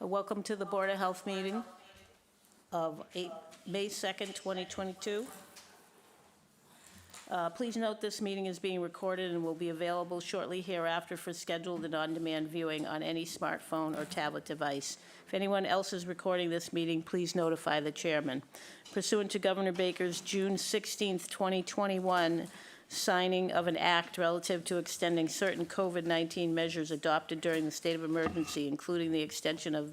Welcome to the Board of Health meeting of May 2nd, 2022. Please note this meeting is being recorded and will be available shortly hereafter for scheduled and on-demand viewing on any smartphone or tablet device. If anyone else is recording this meeting, please notify the chairman. Pursuant to Governor Baker's June 16th, 2021 signing of an act relative to extending certain COVID-19 measures adopted during the state of emergency, including the extension of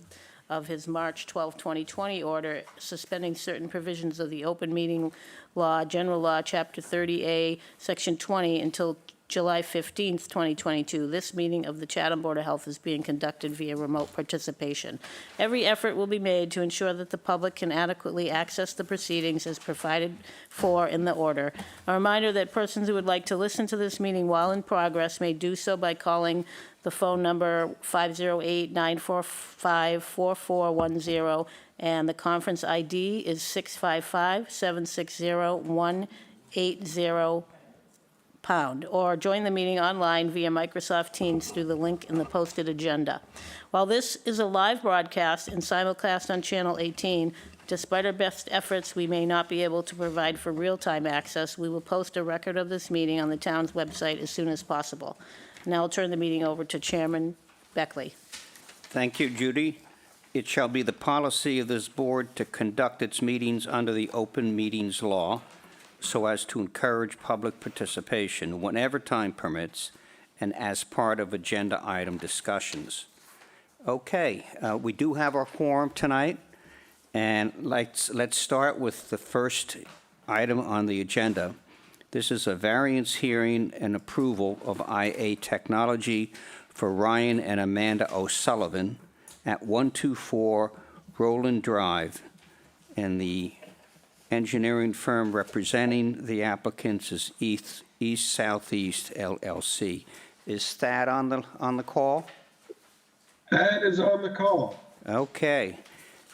his March 12, 2020 order suspending certain provisions of the open meeting law, general law, chapter 30A, section 20, until July 15th, 2022. This meeting of the Chatham Board of Health is being conducted via remote participation. Every effort will be made to ensure that the public can adequately access the proceedings as provided for in the order. A reminder that persons who would like to listen to this meeting while in progress may do so by calling the phone number 508-945-4410, and the conference ID is 655-760-180#, or join the meeting online via Microsoft Teams through the link in the posted agenda. While this is a live broadcast and simulcast on Channel 18, despite our best efforts, we may not be able to provide for real-time access. We will post a record of this meeting on the town's website as soon as possible. Now I'll turn the meeting over to Chairman Beckley. Thank you, Judy. It shall be the policy of this board to conduct its meetings under the open meetings law so as to encourage public participation whenever time permits and as part of agenda item discussions. Okay, we do have our quorum tonight, and let's start with the first item on the agenda. This is a variance hearing and approval of IA Technology for Ryan and Amanda O'Sullivan at 124 Roland Drive, and the engineering firm representing the applicants is East Southeast LLC. Is Thad on the call? Thad is on the call. Okay.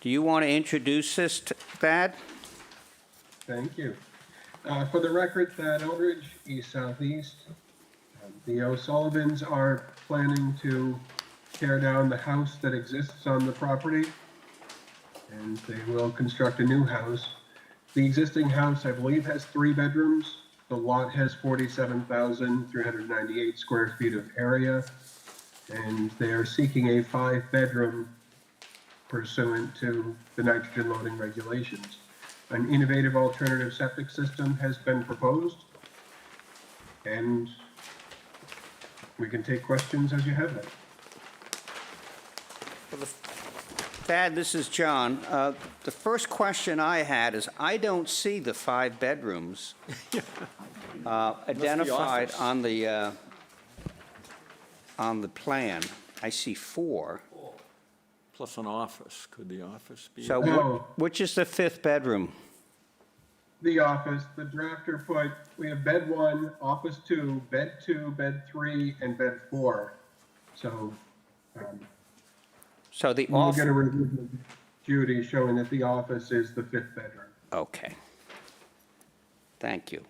Do you want to introduce this, Thad? Thank you. For the record, Thad Eldridge, East Southeast. The O'Sullivans are planning to tear down the house that exists on the property, and they will construct a new house. The existing house, I believe, has 3 bedrooms. The lot has 47,398 square feet of area, and they are seeking a 5-bedroom pursuant to the nitrogen loading regulations. An innovative alternative septic system has been proposed, and we can take questions as you have them. Thad, this is John. The first question I had is, I don't see the 5 bedrooms identified on the plan. I see 4. Plus an office. Could the office be? So No. which is the 5th bedroom? The office, the drafter put, we have bed 1, office 2, bed 2, bed 3, and bed 4. So, So the we'll office. get a review from Judy showing that the office is the 5th bedroom. Okay. Thank you.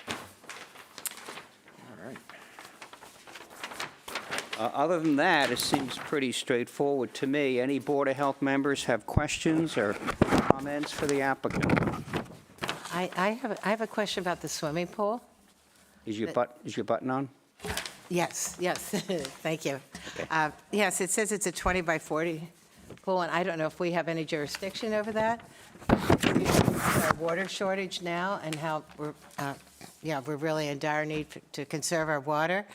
All right. Other than that, it seems pretty straightforward to me. Any Board of Health members have questions or comments for the applicant? I have a question about the swimming pool. Is your button on? Yes, thank you. Yes, it says it's a 20 by 40 pool, and I don't know if we have any jurisdiction over that. Our water shortage now, and how we're really in dire need to conserve our water.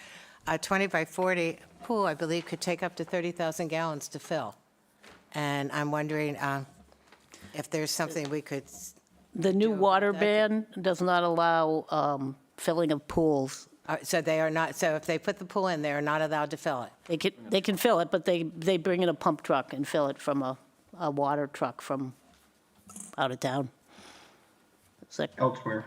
A 20 by 40 pool, I believe, could take up to 30,000 gallons to fill. And I'm wondering if there's something we could. The new Do water that. ban does not allow filling of pools. So they are not, so if they put the pool in, they are not allowed to fill it? They can fill it, but they bring in a pump truck and fill it from a water truck from out of town. Is that Elsewhere.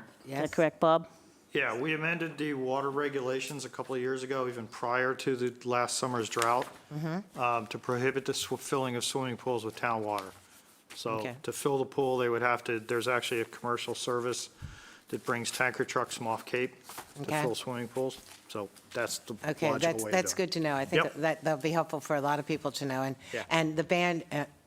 correct, Bob? Yeah, we amended the water regulations a couple of years ago, even prior to the last summer's drought, to prohibit the filling of swimming pools with town water. So Okay. to fill the pool, they would have to, there's actually a commercial service that brings tanker trucks from off Cape to Okay. fill swimming pools. So that's the Okay, logical way to that's do it. good to know. I think Yep. that'll be helpful for a lot of people to know. Yeah. And the band,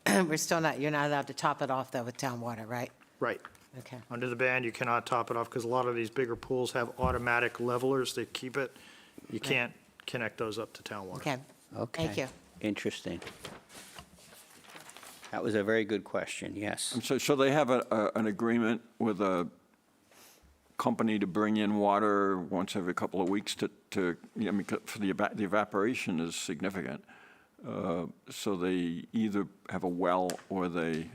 we're still not, you're not allowed to top it off, though, with town water, right? Right. Okay. Under the ban, you cannot top it off because a lot of these bigger pools have automatic levelers that keep it. You can't connect those up to town water. Okay. Okay. Thank you. Interesting. That was a very good question, yes. And so they have an agreement with a company to bring in water once every couple of weeks I mean, for the evaporation is significant. So they either have a well or they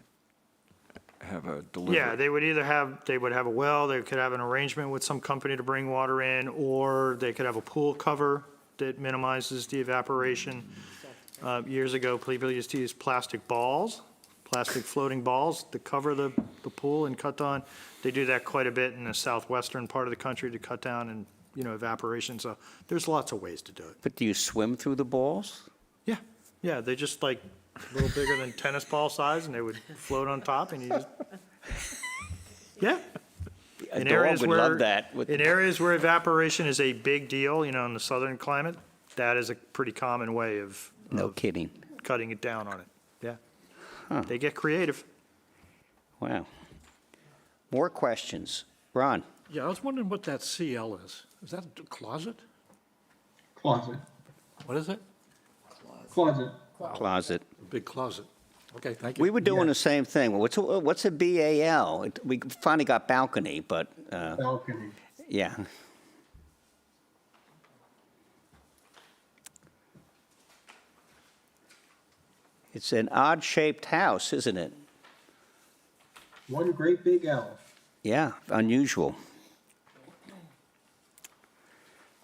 have a delivery. Yeah, they would have a well, they could have an arrangement with some company to bring water in, or they could have a pool cover that minimizes the evaporation. Years ago, people used to use plastic floating balls to cover the pool and cut down. They do that quite a bit in the southwestern part of the country to cut down and, evaporation. So there's lots of ways to do it. But do you swim through the balls? Yeah, they just like a little bigger than tennis ball size, and they would float on top, and you just, yeah. A In dog areas would where- love that. In areas where evaporation is a big deal, in the southern climate, that is a pretty common way of No kidding. cutting it down on it. Yeah. Huh. They get creative. Wow. More questions? Ron? Yeah, I was wondering what that CL is. Is that a closet? Closet, What is it? closet. Closet. A big closet. Okay, thank you. We were doing the same thing. What's a BAL? We finally got balcony, but, Balcony. yeah. It's an odd-shaped house, isn't it? One great big L. Yeah, unusual.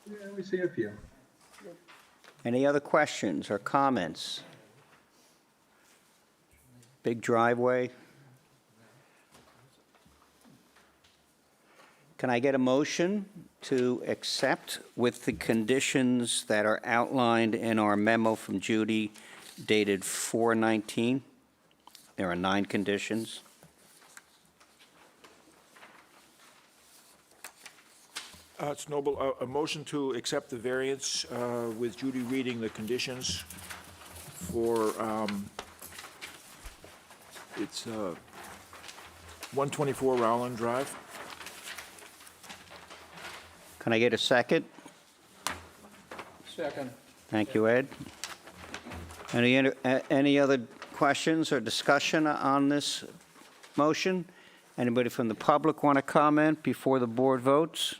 Yeah, we see a few. Any other questions or comments? Big driveway. Can I get a motion to accept with the conditions that are outlined in our memo from Judy dated 4/19? There are 9 conditions. It's Noble, a motion to accept the variance with Judy reading the conditions for, it's 124 Rowland Drive. Can I get a second? Second. Thank you, Ed. Any other questions or discussion on this motion? Anybody from the public want to comment before the board votes?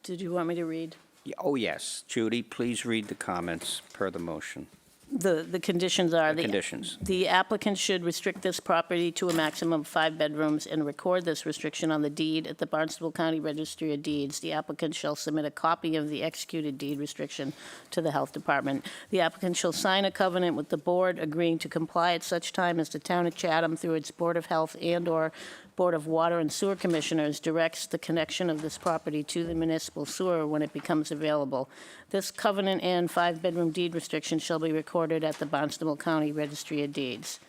Did you want me to read? Oh, yes. Judy, please read the comments per the motion. The conditions are. The conditions. The applicant should restrict this property to a maximum of 5 bedrooms and record this restriction on the deed at the Barnstable County Registry of Deeds. The applicant shall submit a copy of the executed deed restriction to the Health Department. The applicant shall sign a covenant with the board agreeing to comply at such time as the town of Chatham, through its Board of Health and/or Board of Water and Sewer Commissioners, directs the connection of this property to the municipal sewer when it becomes available. This covenant and 5-bedroom deed restriction shall be recorded at the Barnstable County Registry of Deeds.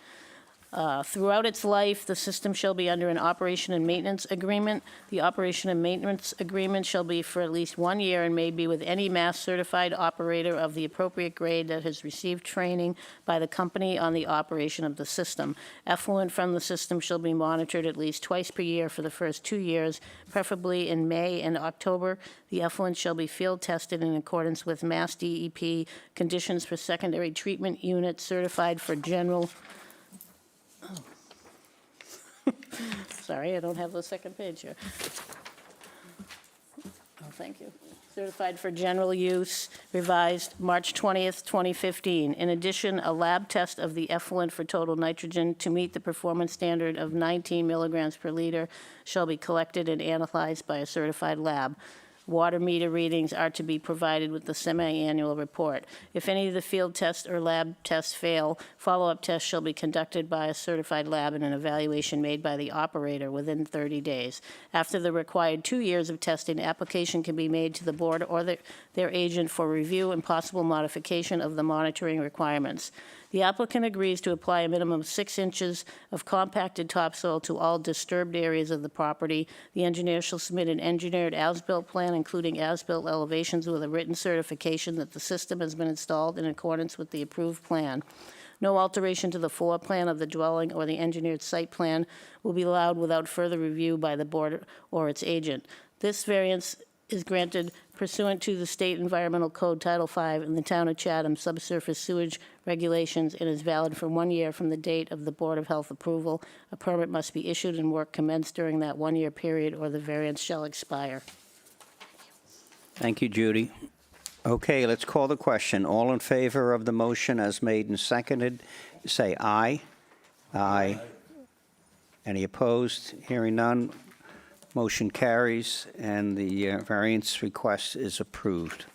Throughout its life, the system shall be under an operation and maintenance agreement. The operation and maintenance agreement shall be for at least 1 year and may be with any Mass-certified operator of the appropriate grade that has received training by the company on the operation of the system. Effluent from the system shall be monitored at least twice per year for the first 2 years, preferably in May and October. The effluent shall be field tested in accordance with Mass DEP conditions for secondary treatment units certified for general. Sorry, I don't have the second page here. Oh, thank you. Certified for general use, revised March 20th, 2015. In addition, a lab test of the effluent for total nitrogen to meet the performance standard of 19 milligrams per liter shall be collected and analyzed by a certified lab. Water meter readings are to be provided with the semi-annual report. If any of the field tests or lab tests fail, follow-up tests shall be conducted by a certified lab and an evaluation made by the operator within 30 days. After the required 2 years of testing, application can be made to the board or their agent for review and possible modification of the monitoring requirements. The applicant agrees to apply a minimum of 6 inches of compacted topsoil to all disturbed areas of the property. The engineer shall submit an engineered as-built plan, including as-built elevations with a written certification that the system has been installed in accordance with the approved plan. No alteration to the floor plan of the dwelling or the engineered site plan will be allowed without further review by the board or its agent. This variance is granted pursuant to the State Environmental Code Title V and the Town of Chatham Subsurface Sewage Regulations and is valid for 1 year from the date of the Board of Health approval. A permit must be issued and work commenced during that 1-year period, or the variance shall expire. Thank you, Judy. Okay, let's call the question. All in favor of the motion as made and seconded, say aye. Aye. Any opposed? Hearing none. Motion carries, and the variance request is approved.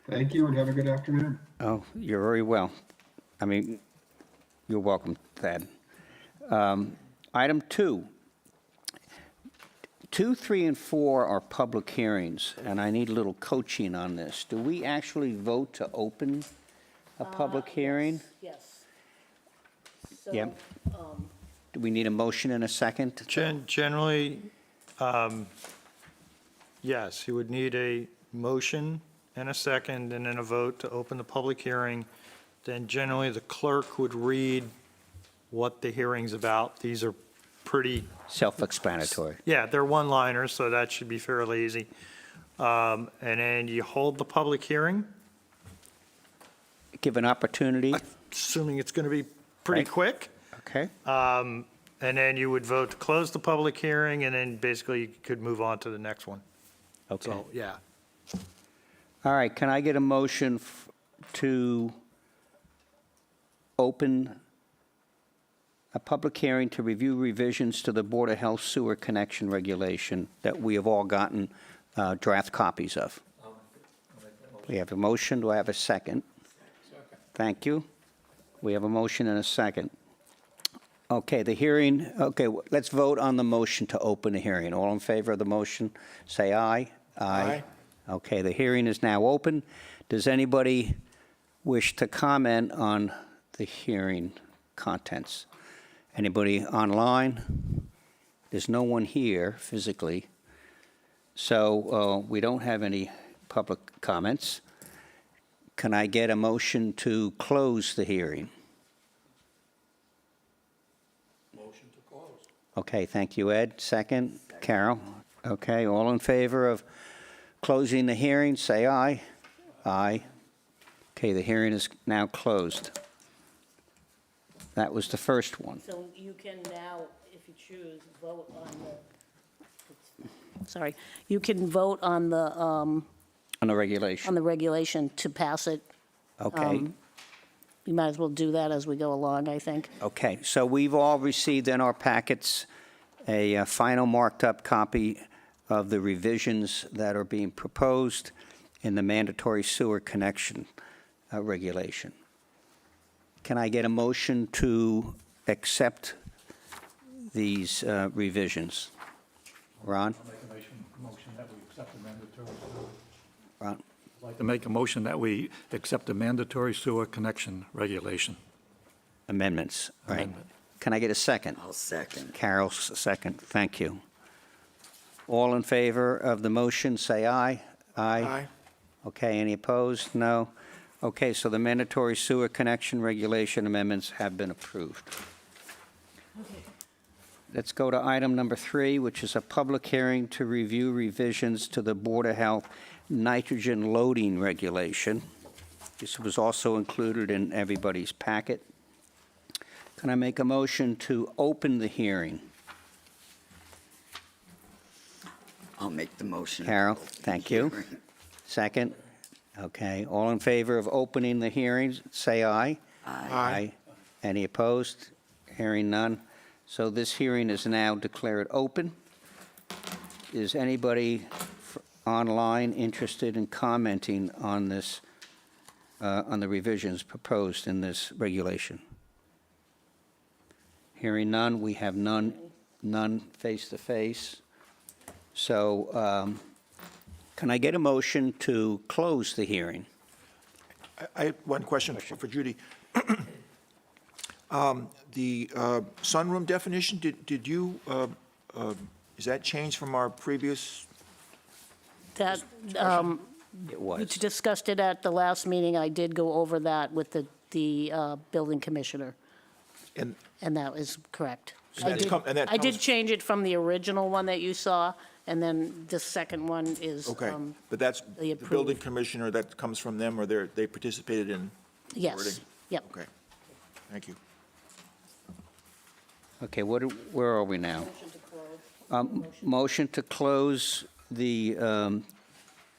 Thank you, and have a good afternoon. Oh, you're very well. I mean, you're welcome, Thad. Item 2. 2, 3, and 4 are public hearings, and I need a little coaching on this. Do we actually vote to open a public hearing? Yes. Yep. Do we need a motion in a second? Generally, yes, you would need a motion and a second, and then a vote to open the public hearing. Then generally, the clerk would read what the hearing's about. These are pretty, Self-explanatory. yeah, they're one-liners, so that should be fairly easy. And then you hold the public hearing, Give an opportunity, assuming it's going to be pretty Right. quick. okay? And then you would vote to close the public hearing, and then basically you could move on to the next one. Okay. So, yeah. All right, can I get a motion to open a public hearing to review revisions to the Board of Health sewer connection regulation that we have all gotten draft copies of? We have a motion, do I have a second? Thank you. We have a motion and a second. Okay, the hearing, okay, let's vote on the motion to open the hearing. All in favor of the motion, say aye. Aye. Okay, the hearing is now open. Does anybody wish to comment on the hearing contents? Anybody online? There's no one here physically, so we don't have any public comments. Can I get a motion to close the hearing? Motion to close. Okay, thank you, Ed. Second, Carol. Okay, all in favor of closing the hearing, say aye. Aye. Okay, the hearing is now closed. That was the first one. So you can now, if you choose, vote on the, sorry, you can vote on the On the regulation. regulation to pass it. Okay, You might as well do that as we go along, I think. okay. So we've all received in our packets a final marked-up copy of the revisions that are being proposed in the mandatory sewer connection regulation. Can I get a motion to accept these revisions? Ron? I'll make a motion that we accept the mandatory sewer. Ron? I'd like to make a motion that we accept the mandatory sewer connection regulation. Amendments, right? Amendment. Can I get a second? I'll second. Carol's second, thank you. All in favor of the motion, say aye. Aye. Okay, any opposed? No. Okay, so the mandatory sewer connection regulation amendments have been approved. Let's go to item number 3, which is a public hearing to review revisions to the Board of Health nitrogen loading regulation. This was also included in everybody's packet. Can I make a motion to open the hearing? I'll make the motion. Carol, thank you. Second? Okay, all in favor of opening the hearings, say aye. Aye. Any opposed? Hearing none. So this hearing is now declared open. Is anybody online interested in commenting on this, on the revisions proposed in this regulation? Hearing none, we have none face-to-face. So can I get a motion to close the hearing? I have one question for Judy. The sunroom definition, did you, is that changed from our previous? That, It we was. discussed it at the last meeting. I did go over that with the building commissioner, And and that is correct. And that's and that I did comes- change it from the original one that you saw, and then the second one is, Okay, but that's the the building approved. commissioner, that comes from them, or they participated in? yes, wording? yep. Okay, thank you. Okay, where are we now? Motion to close the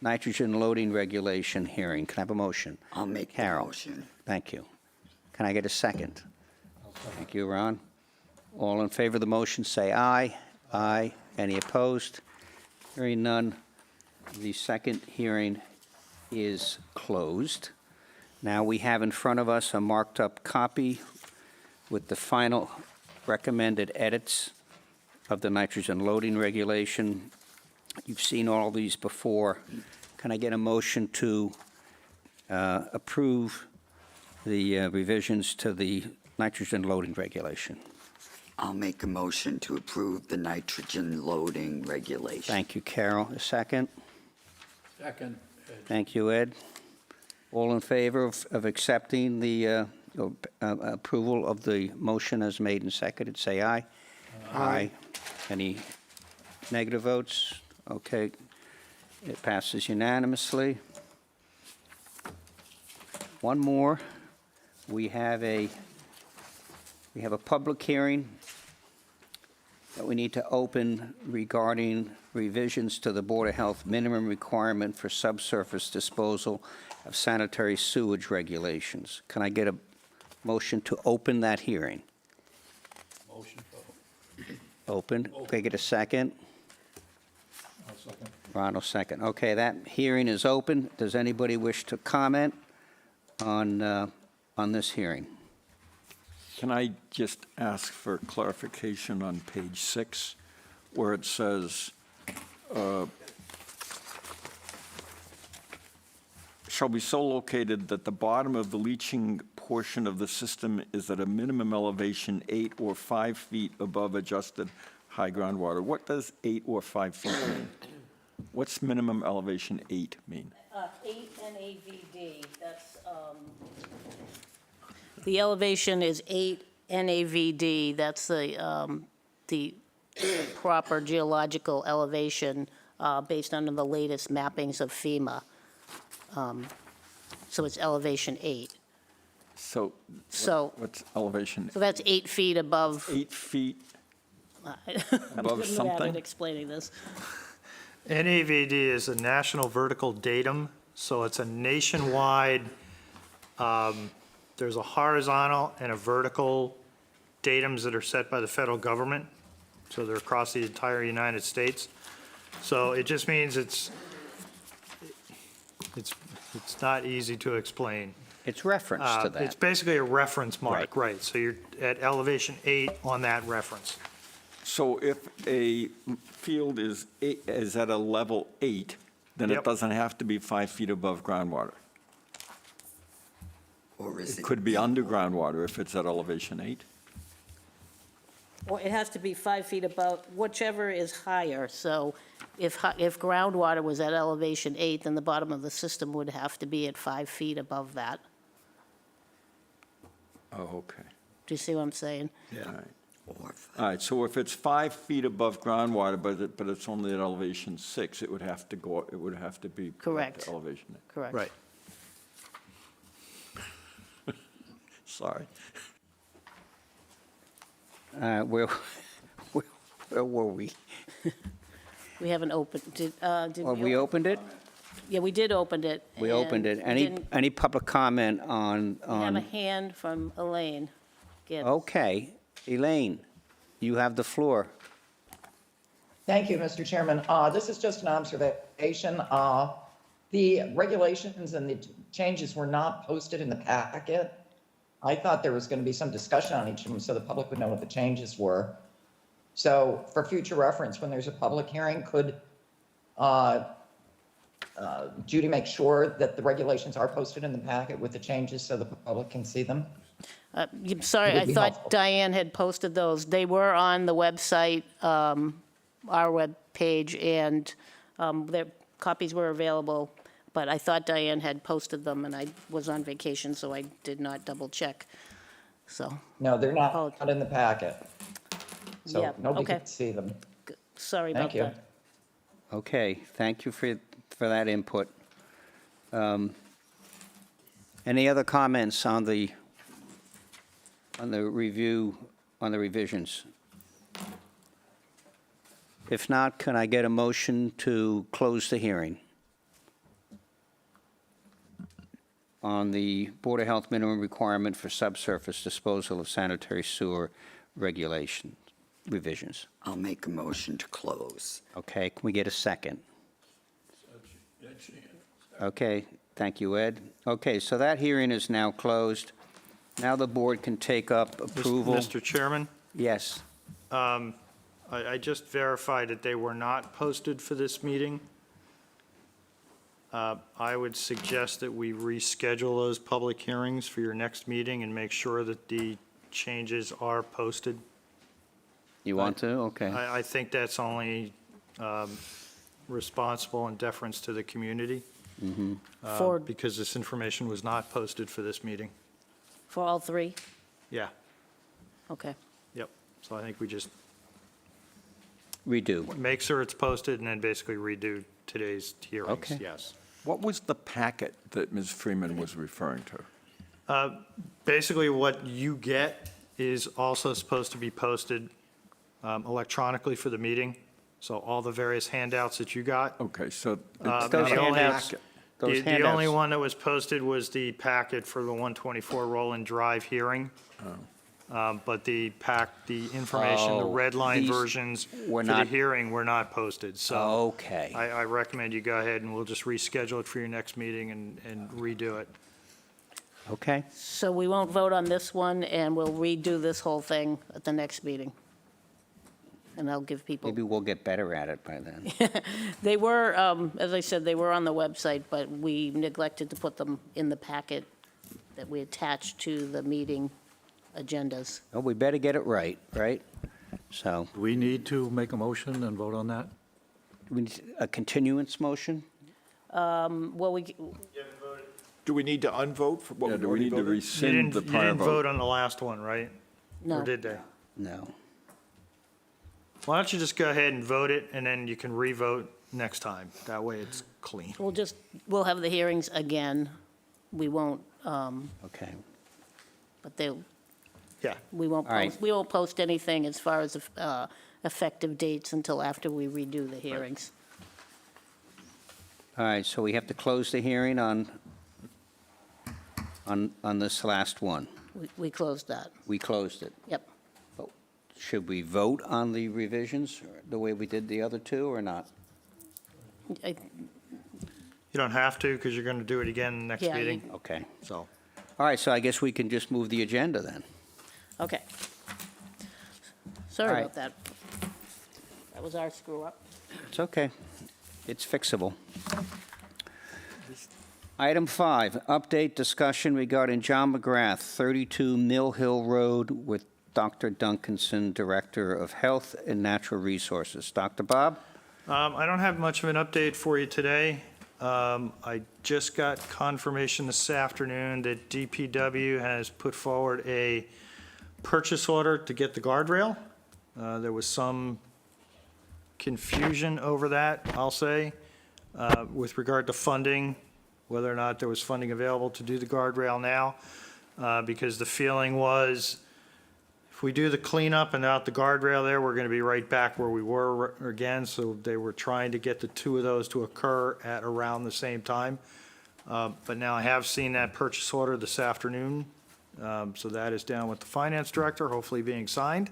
nitrogen loading regulation hearing. Can I have a motion? I'll make the Carol. motion. Thank you. Can I get a second? Thank you, Ron. All in favor of the motion, say aye. Aye. Any opposed? Hearing none, the second hearing is closed. Now we have in front of us a marked-up copy with the final recommended edits of the nitrogen loading regulation. You've seen all these before. Can I get a motion to approve the revisions to the nitrogen loading regulation? I'll make a motion to approve the nitrogen loading regulation. Thank you, Carol. A second? Second. Thank you, Ed. All in favor of accepting the approval of the motion as made and seconded, say aye. Aye. Any negative votes? Okay. It passes unanimously. One more. We have a public hearing that we need to open regarding revisions to the Board of Health minimum requirement for subsurface disposal of sanitary sewage regulations. Can I get a motion to open that hearing? Motion for. Open. Can I get a second? Second. Ron will second. Okay, that hearing is open. Does anybody wish to comment on this hearing? Can I just ask for clarification on page 6, where it says, shall be so located that the bottom of the leaching portion of the system is at a minimum elevation 8 or 5 feet above adjusted high groundwater. What does 8 or 5 feet mean? What's minimum elevation 8 mean? 8 NAVD, that's, the elevation is 8 NAVD, that's the proper geological elevation based on the latest mappings of FEMA. So it's elevation 8. So So, what's elevation? so that's 8 feet above. 8 feet I'm above good at something? explaining this. NAVD is a National Vertical Datum, so it's a nationwide, there's a horizontal and a vertical datums that are set by the federal government, so they're across the entire United States. So it just means it's not easy to explain. It's reference to It's that. basically a reference mark, Right. right? So you're at elevation 8 on that reference. So if a field is at a level 8, then it Yep. doesn't have to be 5 feet above groundwater. Or is It it? could be under groundwater if it's at elevation 8. Well, it has to be 5 feet above, whichever is higher. So if groundwater was at elevation 8, then the bottom of the system would have to be at 5 feet above that. Oh, okay. Do you see what I'm saying? All right. Or All right, so if it's 5 feet above groundwater, but it's only at elevation 6, it would have to go, it would have to be. brought Correct. to elevation 8. Correct. Right. Sorry. Where were we? We haven't opened, did Well, we opened it? Yeah, we did open it. We opened it. and we didn't- Any public comment on? We have a hand from Elaine. Gibbs. Okay. Elaine, you have the floor. Thank you, Mr. Chairman. This is just an observation. The regulations and the changes were not posted in the packet. I thought there was going to be some discussion on each of them so the public would know what the changes were. So for future reference, when there's a public hearing, could Judy make sure that the regulations are posted in the packet with the changes so the public can see them? I'm sorry, It would I be thought helpful. Diane had posted those. They were on the website, our webpage, and their copies were available, but I thought Diane had posted them, and I was on vacation, so I did not double-check, so, No, they're not Apologies. in the packet. So Yeah, nobody okay. can see them. sorry about Thank you. that. Okay, thank you for that input. Any other comments on the review, on the revisions? If not, can I get a motion to close the hearing on the Board of Health minimum requirement for subsurface disposal of sanitary sewer regulation revisions? I'll make a motion to close. Okay, can we get a second? Okay, thank you, Ed. Okay, so that hearing is now closed. Now the board can take up approval. Mr. Chairman, Yes, I just verified that they were not posted for this meeting. I would suggest that we reschedule those public hearings for your next meeting and make sure that the changes are posted. you want to? Okay. I think that's only responsible and deference to the community, For, because this information was not posted for this meeting. for all three? Yeah, Okay. yep. So I think we just Redo. make sure it's posted and then basically redo today's hearings, Okay. yes. What was the packet that Ms. Freeman was referring to? Basically, what you get is also supposed to be posted electronically for the meeting. So all the various handouts that you got. Okay, so It's the those only- handouts. Those The only handouts. one that was posted was the packet for the 124 Roland Drive hearing. But the information, the Oh, red line these versions were for the not- hearing were not posted. So Okay. I recommend you go ahead and we'll just reschedule it for your next meeting and redo it. Okay. So we won't vote on this one, and we'll redo this whole thing at the next meeting. And I'll give people, Maybe we'll get better at it by then. they were, as I said, they were on the website, but we neglected to put them in the packet that we attached to the meeting agendas. Oh, we better get it right, right? So, Do we need to make a motion and vote on that? we need a continuance motion? Well, we, Do we need to unvote for what yeah, we do we already need to voted? You rescind the didn't prior vote vote? on the last one, right? no. Or did they? No. Why don't you just go ahead and vote it, and then you can re-vote next time. That way it's clean. We'll have the hearings again. We won't, Okay. but they'll, Yeah. we won't All right. post, we won't post anything as far as effective dates until after we redo the hearings. All right, so we have to close the hearing on this last one. We closed that. We closed it. Yep. But should we vote on the revisions the way we did the other two or not? I- You don't have to, because you're going to do it again next Yeah, you- meeting, Okay. so. All right, so I guess we can just move the agenda then. Okay. All Sorry right. about that. That was our screw-up. It's okay. It's fixable. Item 5, update discussion regarding John McGrath, 32 Mill Hill Road, with Dr. Duncanson, Director of Health and Natural Resources. Dr. Bob? I don't have much of an update for you today. I just got confirmation this afternoon that DPW has put forward a purchase order to get the guardrail. There was some confusion over that, I'll say, with regard to funding, whether or not there was funding available to do the guardrail now, because the feeling was, if we do the cleanup and out the guardrail there, we're going to be right back where we were again. So they were trying to get the two of those to occur at around the same time. But now I have seen that purchase order this afternoon. So that is down with the finance director, hopefully being signed.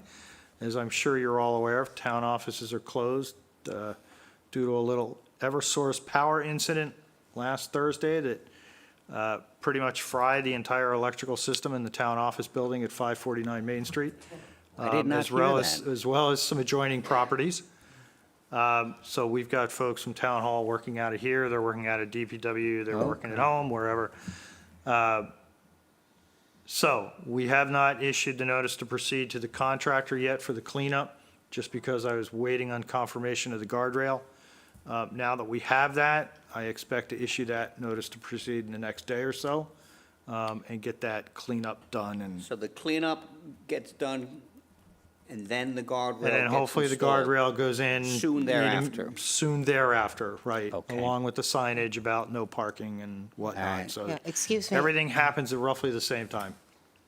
As I'm sure you're all aware, town offices are closed due to a little Eversource power incident last Thursday that pretty much fried the entire electrical system in the town office building at 549 Main Street. I did not as hear well that. As well as some adjoining properties. So we've got folks from Town Hall working out of here, they're working out of DPW, they're working at home, wherever. So we have not issued the notice to proceed to the contractor yet for the cleanup, just because I was waiting on confirmation of the guardrail. Now that we have that, I expect to issue that notice to proceed in the next day or so, and get that cleanup done, and So the cleanup gets done, and then the guardrail gets then hopefully the installed. guardrail goes in. Soon thereafter. Soon thereafter, right. Okay. Along with the signage about no parking and whatnot, Alright. so. Yeah, excuse me. Everything happens at roughly the same time.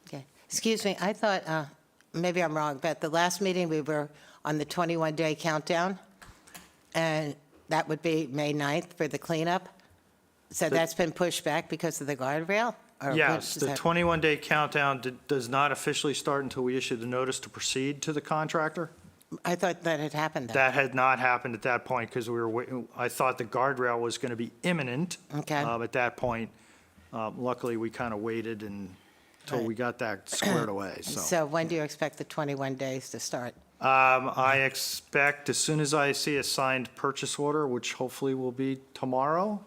Okay. Excuse me, I thought, maybe I'm wrong, but the last meeting, we were on the 21-day countdown, and that would be May 9th for the cleanup? So that's been pushed back because of the guardrail? Or what Yes, is the that? 21-day countdown does not officially start until we issue the notice to proceed to the contractor. I thought that had happened then. That had not happened at that point because I thought the guardrail was going to be imminent. Okay. At that point, luckily, we kind of waited until we got that squared away, so. So when do you expect the 21 days to start? I expect, as soon as I see a signed purchase order, which hopefully will be tomorrow,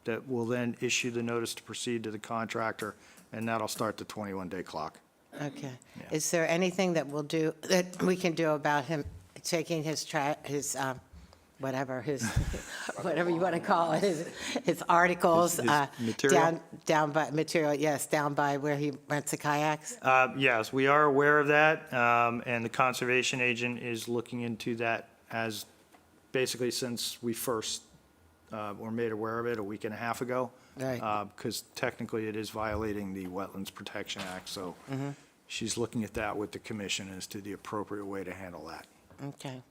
that will then issue the notice to proceed to the contractor, and that'll start the 21-day clock. Okay. Is there anything that we can do about him taking his, whatever you want to call it, his articles? His material? Down by, material, yes, down by where he rents the kayaks? Yes, we are aware of that, and the conservation agent is looking into that as, basically since we first were made aware of it a week and a half ago. Right. Because technically it is violating the Wetlands Protection Act, so she's looking at that with the commission as to the appropriate way to handle that. Okay.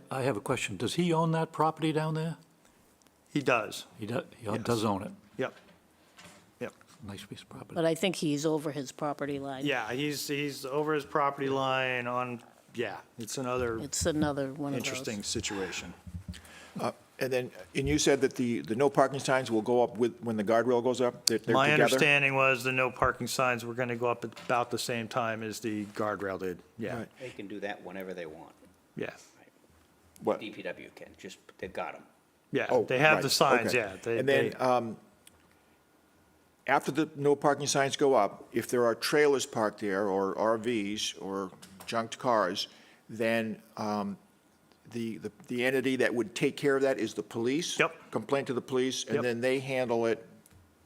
I have a question. Does he own that property down there? He does, He does own it. yep. Yep. Nice piece of property. But I think he's over his property line. Yeah, he's over his property line on, yeah, it's another It's another one of those. interesting situation. And you said that the no parking signs will go up when the guardrail goes up? They're My together? understanding was the no parking signs were going to go up at about the same time as the guardrail did, yeah, Right. They can do that whenever they want. yeah. What? DPW can, just, they've got them. Yeah, Oh, they have right, the signs, okay. yeah. And then, after the no parking signs go up, if there are trailers parked there, or RVs, or junked cars, then the entity that would take care of that is the police? Yep. Complain to the police, Yep. and then they handle it.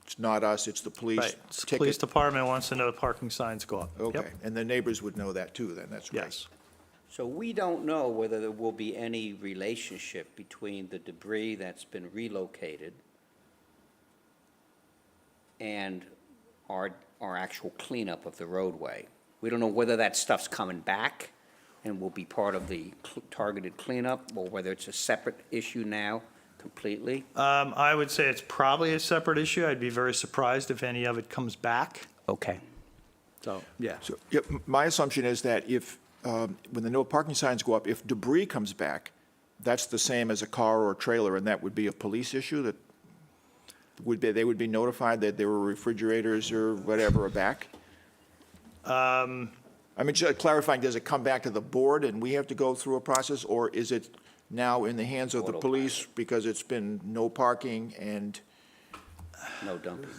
It's not us, it's the police. Right, the Ticket. police department wants to know parking signs go up. Yep. Okay, and the neighbors would know that too, then, that's great. Yes. So we don't know whether there will be any relationship between the debris that's been relocated and our actual cleanup of the roadway. We don't know whether that stuff's coming back and will be part of the targeted cleanup, or whether it's a separate issue now completely. I would say it's probably a separate issue. I'd be very surprised if any of it comes back. Okay. So, yeah. So, yep, my assumption is that if, when the no parking signs go up, if debris comes back, that's the same as a car or a trailer, and that would be a police issue, that they would be notified that there were refrigerators or whatever are back? I mean, just clarifying, does it come back to the board and we have to go through a process, or is it now in the hands of the police because it's been no parking and, No dumping.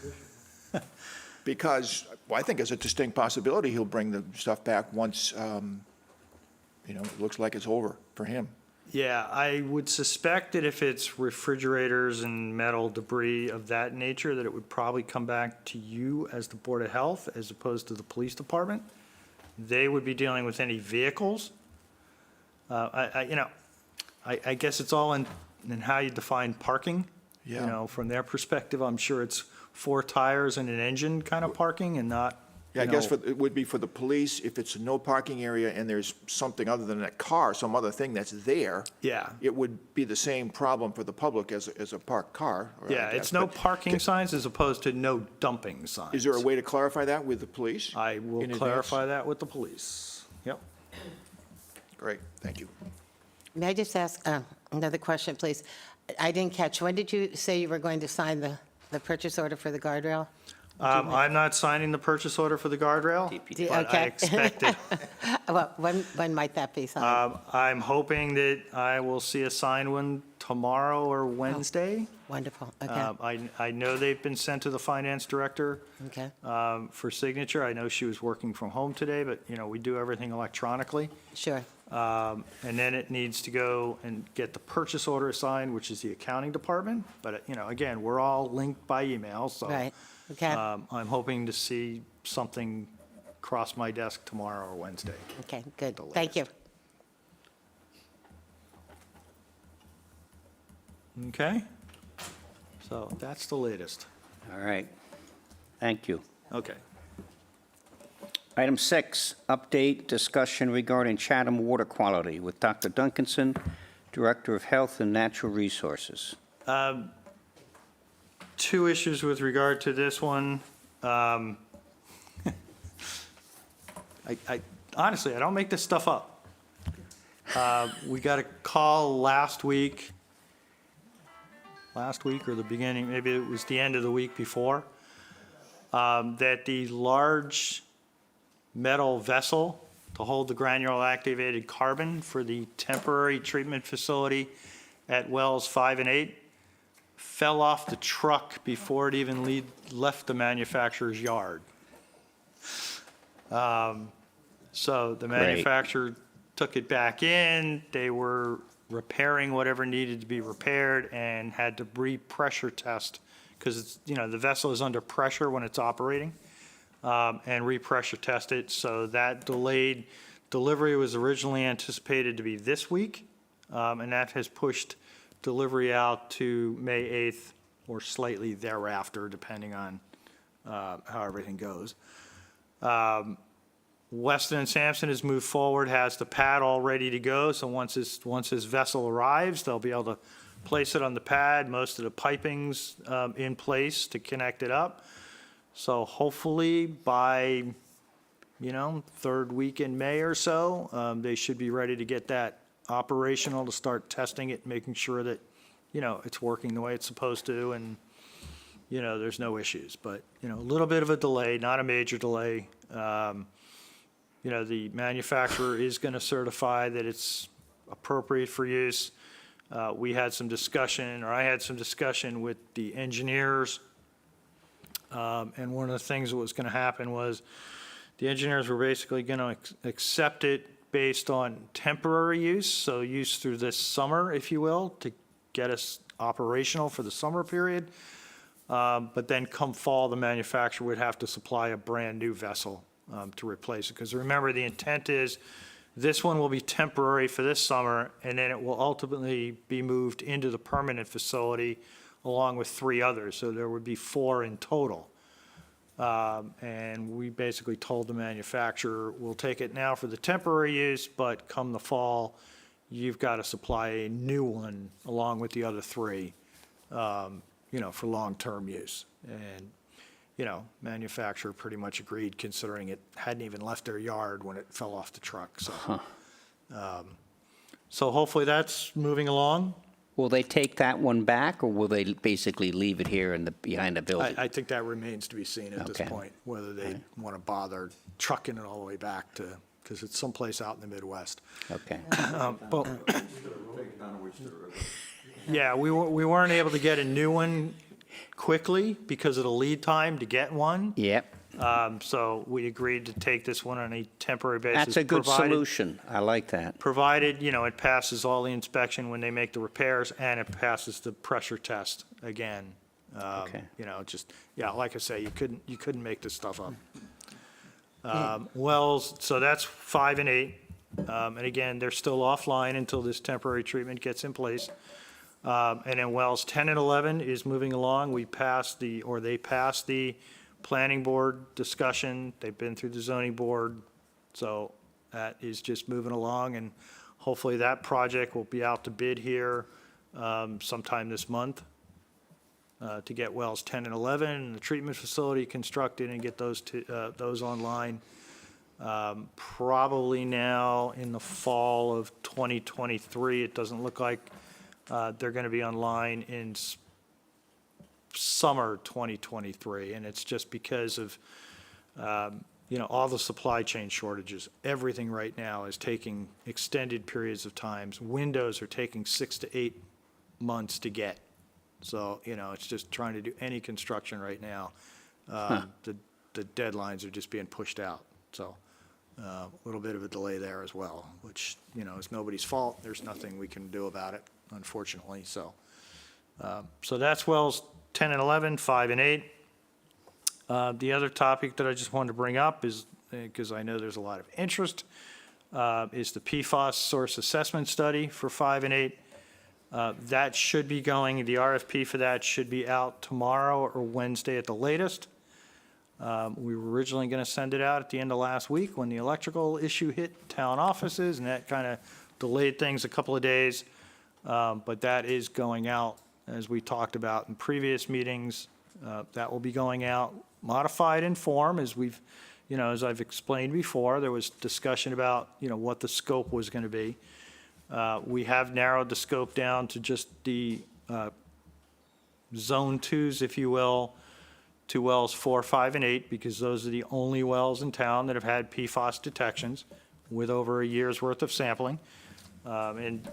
because, well, I think it's a distinct possibility he'll bring the stuff back once, it looks like it's over for him. Yeah, I would suspect that if it's refrigerators and metal debris of that nature, that it would probably come back to you as the Board of Health as opposed to the police department. They would be dealing with any vehicles. I guess it's all in how you define parking. Yeah. From their perspective, I'm sure it's 4 tires and an engine kind of parking and not, Yeah, I guess it would be for the police, if it's a no parking area and there's something other than a car, some other thing that's there. Yeah. It would be the same problem for the public as a parked car. I yeah, guess. it's no But parking signs as opposed to no dumping signs. Is there a way to clarify that with the police? I will in advance? clarify that with the police. Yep. Great, thank you. May I just ask another question, please? I didn't catch, when did you say you were going to sign the purchase order for the guardrail? I'm not signing the purchase order for the guardrail, but I Okay. expect it. Well, when might that be signed? I'm hoping that I will see a signed one tomorrow or Wednesday. Wonderful, okay, I know they've been sent to the finance director okay, for signature. I know she was working from home today, but, we do everything electronically. sure, And then it needs to go and get the purchase order signed, which is the accounting department. But, again, we're all linked by email, so. right, okay, I'm hoping to see something cross my desk tomorrow or Wednesday. okay, good, thank you. Okay? So that's the latest. All right. Thank you. Okay. Item 6, update discussion regarding Chatham water quality with Dr. Duncanson, Director of Health and Natural Resources. Two issues with regard to this one. Honestly, I don't make this stuff up. We got a call last week or the beginning, maybe it was the end of the week before, that the large metal vessel to hold the granular activated carbon for the temporary treatment facility at wells 5 and 8 fell off the truck before it even left the manufacturer's yard. So the manufacturer took it back in. They were repairing whatever needed to be repaired and had to re-pressure test because it's, the vessel is under pressure when it's operating, and re-pressure test it. So that delayed delivery was originally anticipated to be this week, and that has pushed delivery out to May 8th or slightly thereafter, depending on how everything goes. Weston and Sampson has moved forward, has the pad all ready to go. So once his vessel arrives, they'll be able to place it on the pad, most of the piping's in place to connect it up. So hopefully by, third week in May or so, they should be ready to get that operational to start testing it, making sure that, it's working the way it's supposed to and, there's no issues. But, a little bit of a delay, not a major delay. The manufacturer is going to certify that it's appropriate for use. I had some discussion with the engineers. And one of the things that was going to happen was the engineers were basically going to accept it based on temporary use, so use through this summer, if you will, to get us operational for the summer period. But then come fall, the manufacturer would have to supply a brand-new vessel to replace it. Because remember, the intent is this one will be temporary for this summer, and then it will ultimately be moved into the permanent facility along with 3 others. So there would be 4 in total. And we basically told the manufacturer, we'll take it now for the temporary use, but come the fall, you've got to supply a new one along with the other 3, for long-term use. And manufacturer pretty much agreed, considering it hadn't even left their yard when it fell off the truck, so. So hopefully that's moving along. Will they take that one back, or will they basically leave it here behind the building? I think that remains to be seen at this Okay. point, whether they want to bother trucking it all the way back because it's someplace out in the Midwest. Okay. But, yeah, we weren't able to get a new one quickly because of the lead time to get one. Yep. So we agreed to take this one on a temporary basis. That's a good provided- solution. I like that. Provided, it passes all the inspection when they make the repairs and it passes the pressure test again. Okay. Like I say, you couldn't make this stuff up. Wells, so that's 5 and 8. And again, they're still offline until this temporary treatment gets in place. And then wells 10 and 11 is moving along. They passed the planning board discussion. They've been through the zoning board. So that is just moving along, and hopefully that project will be out to bid here sometime this month to get wells 10 and 11 and the treatment facility constructed and get those online. Probably now in the fall of 2023. It doesn't look like they're going to be online in summer 2023, and it's just because of, all the supply chain shortages. Everything right now is taking extended periods of times. Windows are taking 6 to 8 months to get. So, it's just trying to do any construction right now. The deadlines are just being pushed out. So a little bit of a delay there as well, which, is nobody's fault. There's nothing we can do about it, unfortunately. So that's wells 10 and 11, 5 and 8. The other topic that I just wanted to bring up is, because I know there's a lot of interest, is the PFAS source assessment study for 5 and 8. That should be going, the RFP for that should be out tomorrow or Wednesday at the latest. We were originally going to send it out at the end of last week when the electrical issue hit town offices, and that kind of delayed things a couple of days. But that is going out, as we talked about in previous meetings. That will be going out, modified in form, as we've, as I've explained before. There was discussion about, what the scope was going to be. We have narrowed the scope down to just the zone 2s, if you will, to wells 4, 5, and 8, because those are the only wells in town that have had PFAS detections with over a year's worth of sampling. And,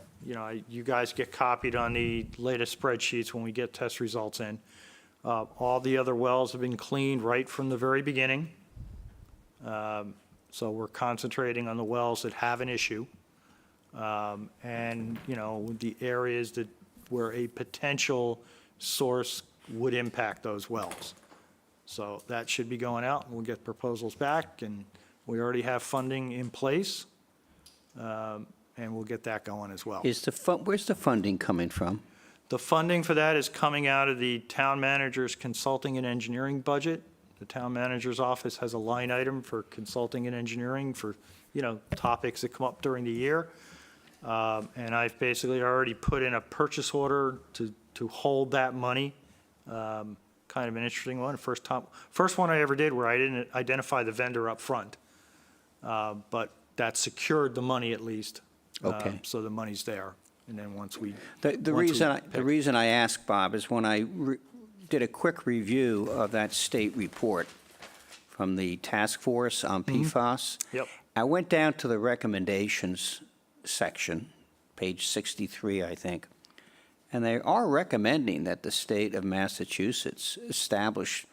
you guys get copied on the latest spreadsheets when we get test results in. All the other wells have been cleaned right from the very beginning. So we're concentrating on the wells that have an issue. And, the areas that where a potential source would impact those wells. So that should be going out, and we'll get proposals back, and we already have funding in place, and we'll get that going as well. Where's the funding coming from? The funding for that is coming out of the town manager's consulting and engineering budget. The town manager's office has a line item for consulting and engineering for, topics that come up during the year. And I've basically already put in a purchase order to hold that money. Kind of an interesting one. First one I ever did where I didn't identify the vendor up front. But that secured the money at least. Okay. So the money's there. And then once we. The reason I ask, Bob, is when I did a quick review of that state report from the task force on PFAS. Yep. I went down to the recommendations section, page 63, I think, and they are recommending that the state of Massachusetts establish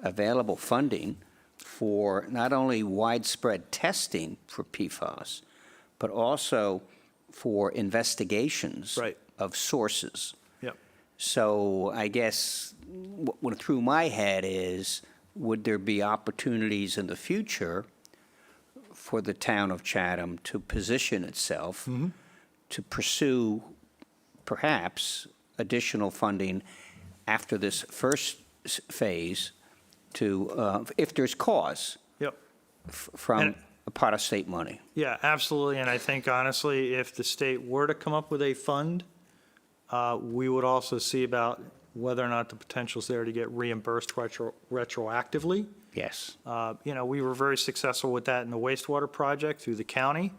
available funding for not only widespread testing for PFAS, but also for investigations Right. of sources. Yep. So I guess what went through my head is, would there be opportunities in the future for the town of Chatham to position itself to pursue perhaps additional funding after this first phase to, if there's cause, Yep. from And- a pot of state money? Yeah, absolutely. And I think honestly, if the state were to come up with a fund, we would also see about whether or not the potential's there to get reimbursed retroactively. Yes. We were very successful with that in the wastewater project through the county.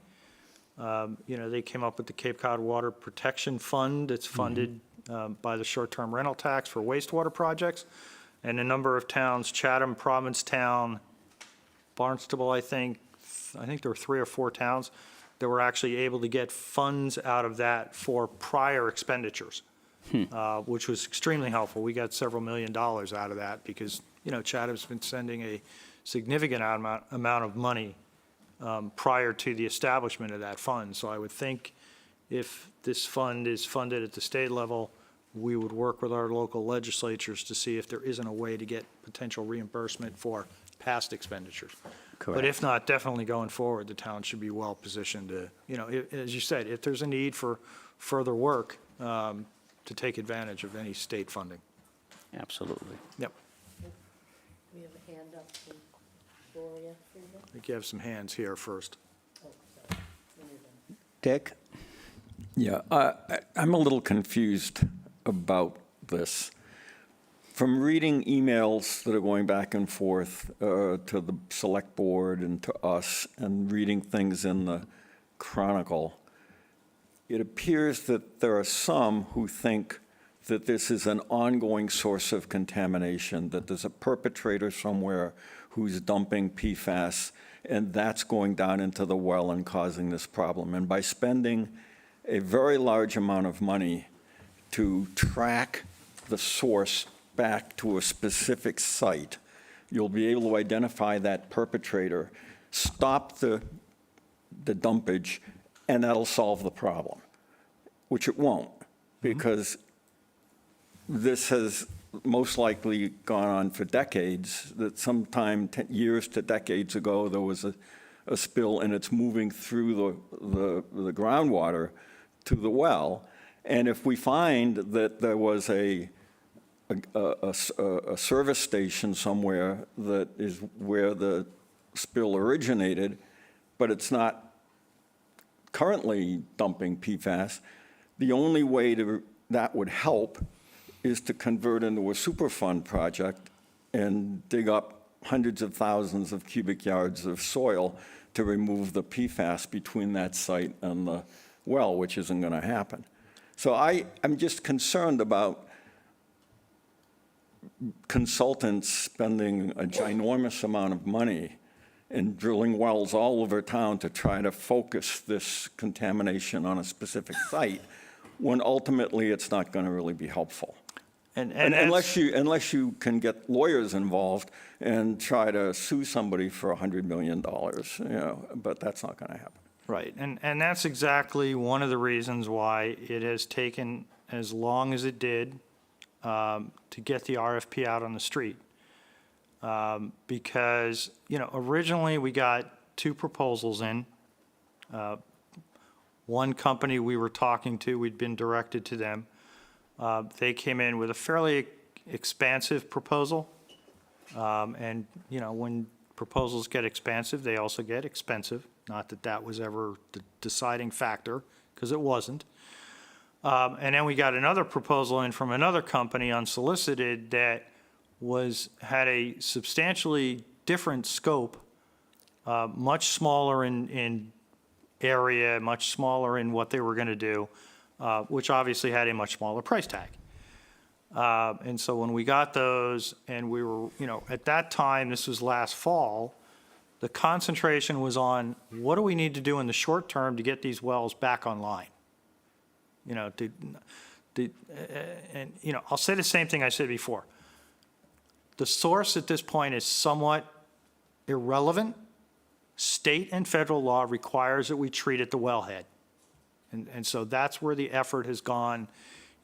They came up with the Cape Cod Water Protection Fund that's funded by the short-term rental tax for wastewater projects. And a number of towns, Chatham, Provincetown, Barnstable, I think there were 3 or 4 towns that were actually able to get funds out of that for prior expenditures, which was extremely helpful. We got several $1 million out of that because, Chatham's been sending a significant amount of money prior to the establishment of that fund. So I would think if this fund is funded at the state level, we would work with our local legislatures to see if there isn't a way to get potential reimbursement for past expenditures. Correct. But if not, definitely going forward, the town should be well-positioned to, as you said, if there's a need for further work, to take advantage of any state funding. Absolutely. Yep. We have a hand up from Gloria. I think you have some hands here first. Dick? Yeah, I'm a little confused about this. From reading emails that are going back and forth to the select board and to us, and reading things in the Chronicle, it appears that there are some who think that this is an ongoing source of contamination, that there's a perpetrator somewhere who's dumping PFAS, and that's going down into the well and causing this problem. And by spending a very large amount of money to track the source back to a specific site, you'll be able to identify that perpetrator, stop the dumpage, and that'll solve the problem, which it won't, because this has most likely gone on for decades, that sometime years to decades ago, there was a spill, and it's moving through the groundwater to the well. And if we find that there was a service station somewhere that is where the spill originated, but it's not currently dumping PFAS, the only way that would help is to convert into a Superfund project and dig up hundreds of thousands of cubic yards of soil to remove the PFAS between that site and the well, which isn't going to happen. So I'm just concerned about consultants spending a ginormous amount of money and drilling wells all over town to try to focus this contamination on a specific site, when ultimately it's not going to really be helpful. And unless you can get lawyers involved and try to sue somebody for $100 million, but that's not going to happen. Right, and that's exactly one of the reasons why it has taken as long as it did to get the RFP out on the street. Because, originally we got 2 proposals in. One company we were talking to, we'd been directed to them. They came in with a fairly expansive proposal. And, when proposals get expansive, they also get expensive. Not that that was ever the deciding factor, because it wasn't. And then we got another proposal in from another company unsolicited that had a substantially different scope, much smaller in area, much smaller in what they were going to do, which obviously had a much smaller price tag. And so when we got those, and we were, at that time, this was last fall, the concentration was on what do we need to do in the short term to get these wells back online? I'll say the same thing I said before. The source at this point is somewhat irrelevant. State and federal law requires that we treat at the wellhead. And so that's where the effort has gone,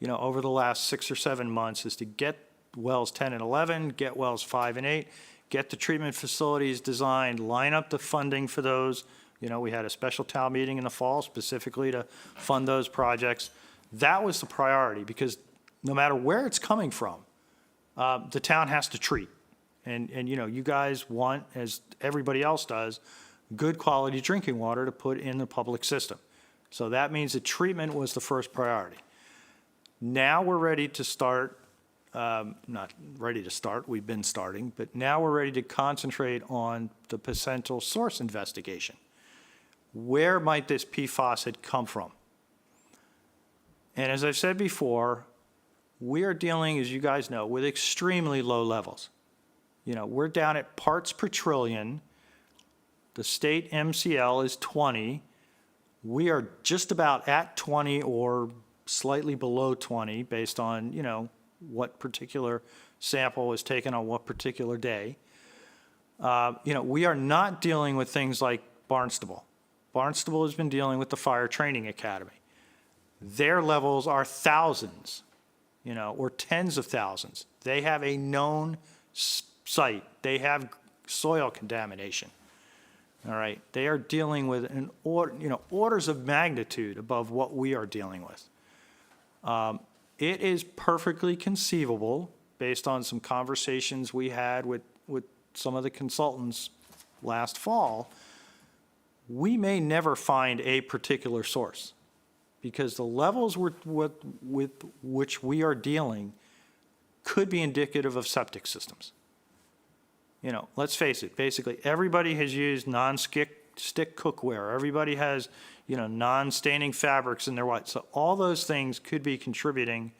over the last 6 or 7 months, is to get wells 10 and 11, get wells 5 and 8, get the treatment facilities designed, line up the funding for those. We had a special town meeting in the fall specifically to fund those projects. That was the priority, because no matter where it's coming from, the town has to treat. And you guys want, as everybody else does, good quality drinking water to put in the public system. So that means that treatment was the first priority. Now we're ready to start, not ready to start, we've been starting, but now we're ready to concentrate on the potential source investigation. Where might this PFAS had come from? And as I've said before, we are dealing, as you guys know, with extremely low levels. We're down at parts per trillion. The state MCL is 20. We are just about at 20 or slightly below 20 based on, what particular sample was taken on what particular day. We are not dealing with things like Barnstable. Barnstable has been dealing with the Fire Training Academy. Their levels are thousands, or tens of thousands. They have a known site. They have soil contamination. All right, they are dealing with orders of magnitude above what we are dealing with. It is perfectly conceivable, based on some conversations we had with some of the consultants last fall, we may never find a particular source, because the levels with which we are dealing could be indicative of septic systems. Let's face it, basically everybody has used non-stick cookware. Everybody has, non-staining fabrics in their white. So all those things could be contributing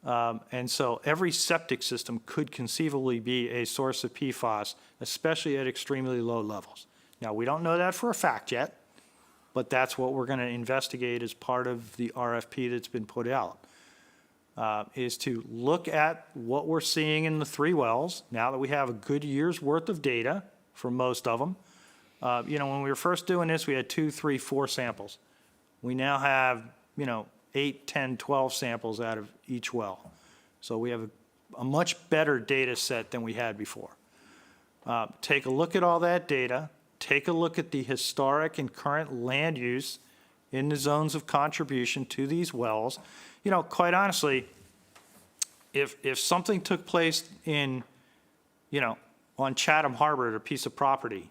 And so every septic system could conceivably be a source of PFAS, especially at extremely low levels. Now, we don't know that for a fact yet, but that's what we're going to investigate as part of the RFP that's been put out, is to look at what we're seeing in the 3 wells, now that we have a good year's worth of data for most of them. When we were first doing this, we had 2, 3, 4 samples. We now have, 8, 10, 12 samples out of each well. So we have a much better data set than we had before. Take a look at all that data. Take a look at the historic and current land use in the zones of contribution to these wells. Quite honestly, if something took place in, on Chatham Harbor at a piece of property,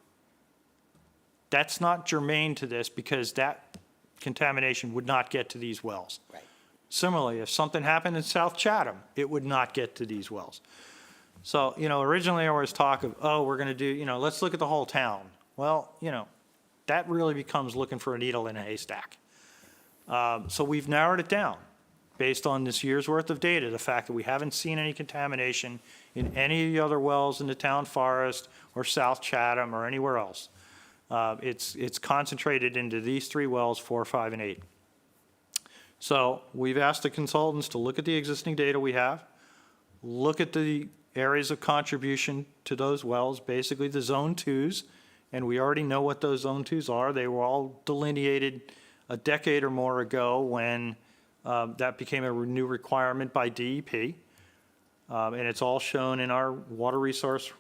that's not germane to this because that contamination would not get to these wells. Right. Similarly, if something happened in South Chatham, it would not get to these wells. So, originally there was talk of, we're going to do, let's look at the whole town. Well, that really becomes looking for a needle in a haystack. So we've narrowed it down based on this year's worth of data, the fact that we haven't seen any contamination in any of the other wells in the town forest or South Chatham or anywhere else. It's concentrated into these 3 wells, 4, 5, and 8. So we've asked the consultants to look at the existing data we have, look at the areas of contribution to those wells, basically the zone 2s, and we already know what those zone 2s are. They were all delineated a decade or more ago when that became a new requirement by DEP. And it's all shown in our water resource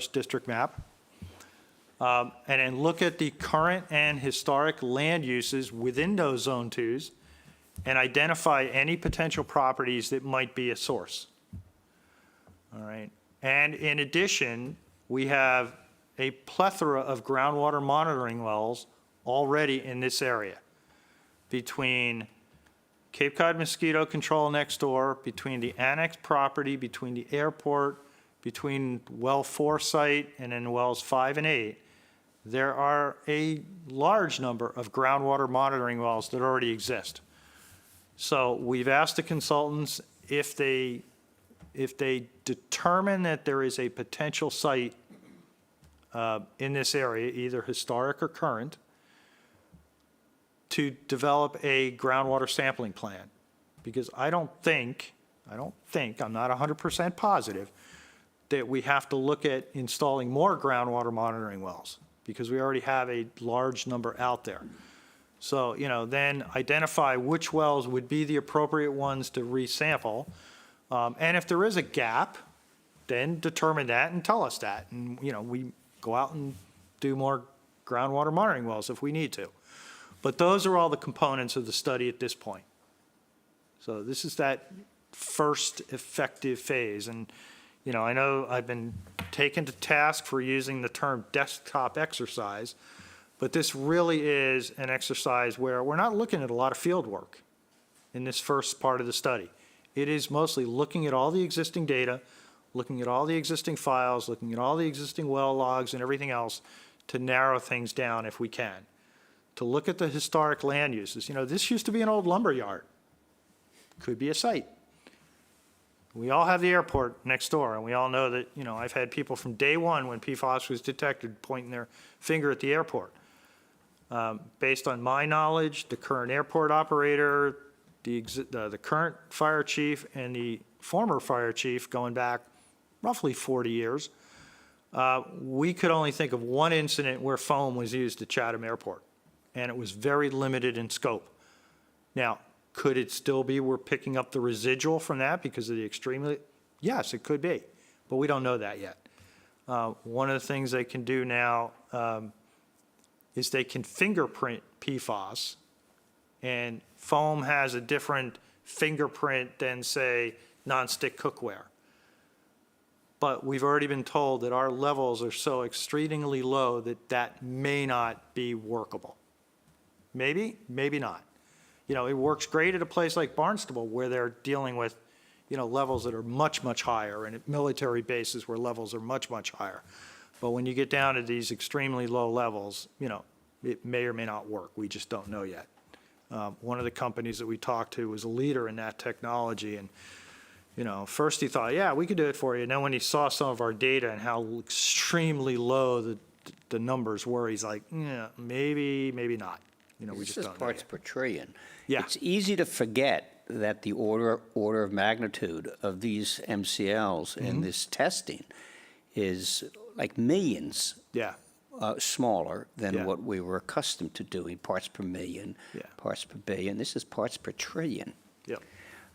district map. And then look at the current and historic land uses within those zone 2s and identify any potential properties that might be a source. All right. And in addition, we have a plethora of groundwater monitoring wells already in this area between Cape Cod Mosquito Control next door, between the annex property, between the airport, between well 4 site and then wells 5 and 8. There are a large number of groundwater monitoring wells that already exist. So we've asked the consultants if they determine that there is a potential site in this area, either historic or current, to develop a groundwater sampling plan. Because I'm not 100% positive that we have to look at installing more groundwater monitoring wells because we already have a large number out there. So, then identify which wells would be the appropriate ones to resample. And if there is a gap, then determine that and tell us that. And, we go out and do more groundwater monitoring wells if we need to. But those are all the components of the study at this point. So this is that first effective phase. And, I know I've been taken to task for using the term desktop exercise, but this really is an exercise where we're not looking at a lot of field work in this first part of the study. It is mostly looking at all the existing data, looking at all the existing files, looking at all the existing well logs and everything else to narrow things down if we can. To look at the historic land uses. This used to be an old lumber yard. Could be a site. We all have the airport next door, and we all know that, I've had people from day one when PFAS was detected pointing their finger at the airport. Based on my knowledge, the current airport operator, the current fire chief, and the former fire chief going back roughly 40 years, we could only think of one incident where foam was used at Chatham Airport, and it was very limited in scope. Now, could it still be we're picking up the residual from that because of the extremely? Yes, it could be, but we don't know that yet. One of the things they can do now is they can fingerprint PFAS, and foam has a different fingerprint than, say, nonstick cookware. But we've already been told that our levels are so exceedingly low that that may not be workable. Maybe, maybe not. It works great at a place like Barnstable where they're dealing with, levels that are much, much higher, and at military bases where levels are much, much higher. But when you get down to these extremely low levels, it may or may not work. We just don't know yet. One of the companies that we talked to was a leader in that technology, and first he thought, yeah, we could do it for you. And then when he saw some of our data and how extremely low the numbers were, he's like, yeah, maybe not. We This just is don't know parts yet. per trillion. Yeah. It's easy to forget that the order of magnitude of these MCLs Mm-hmm. and this testing is like millions Yeah, smaller than Yeah. what we were accustomed to doing, parts per million, Yeah. parts per billion. This is parts per trillion. yep.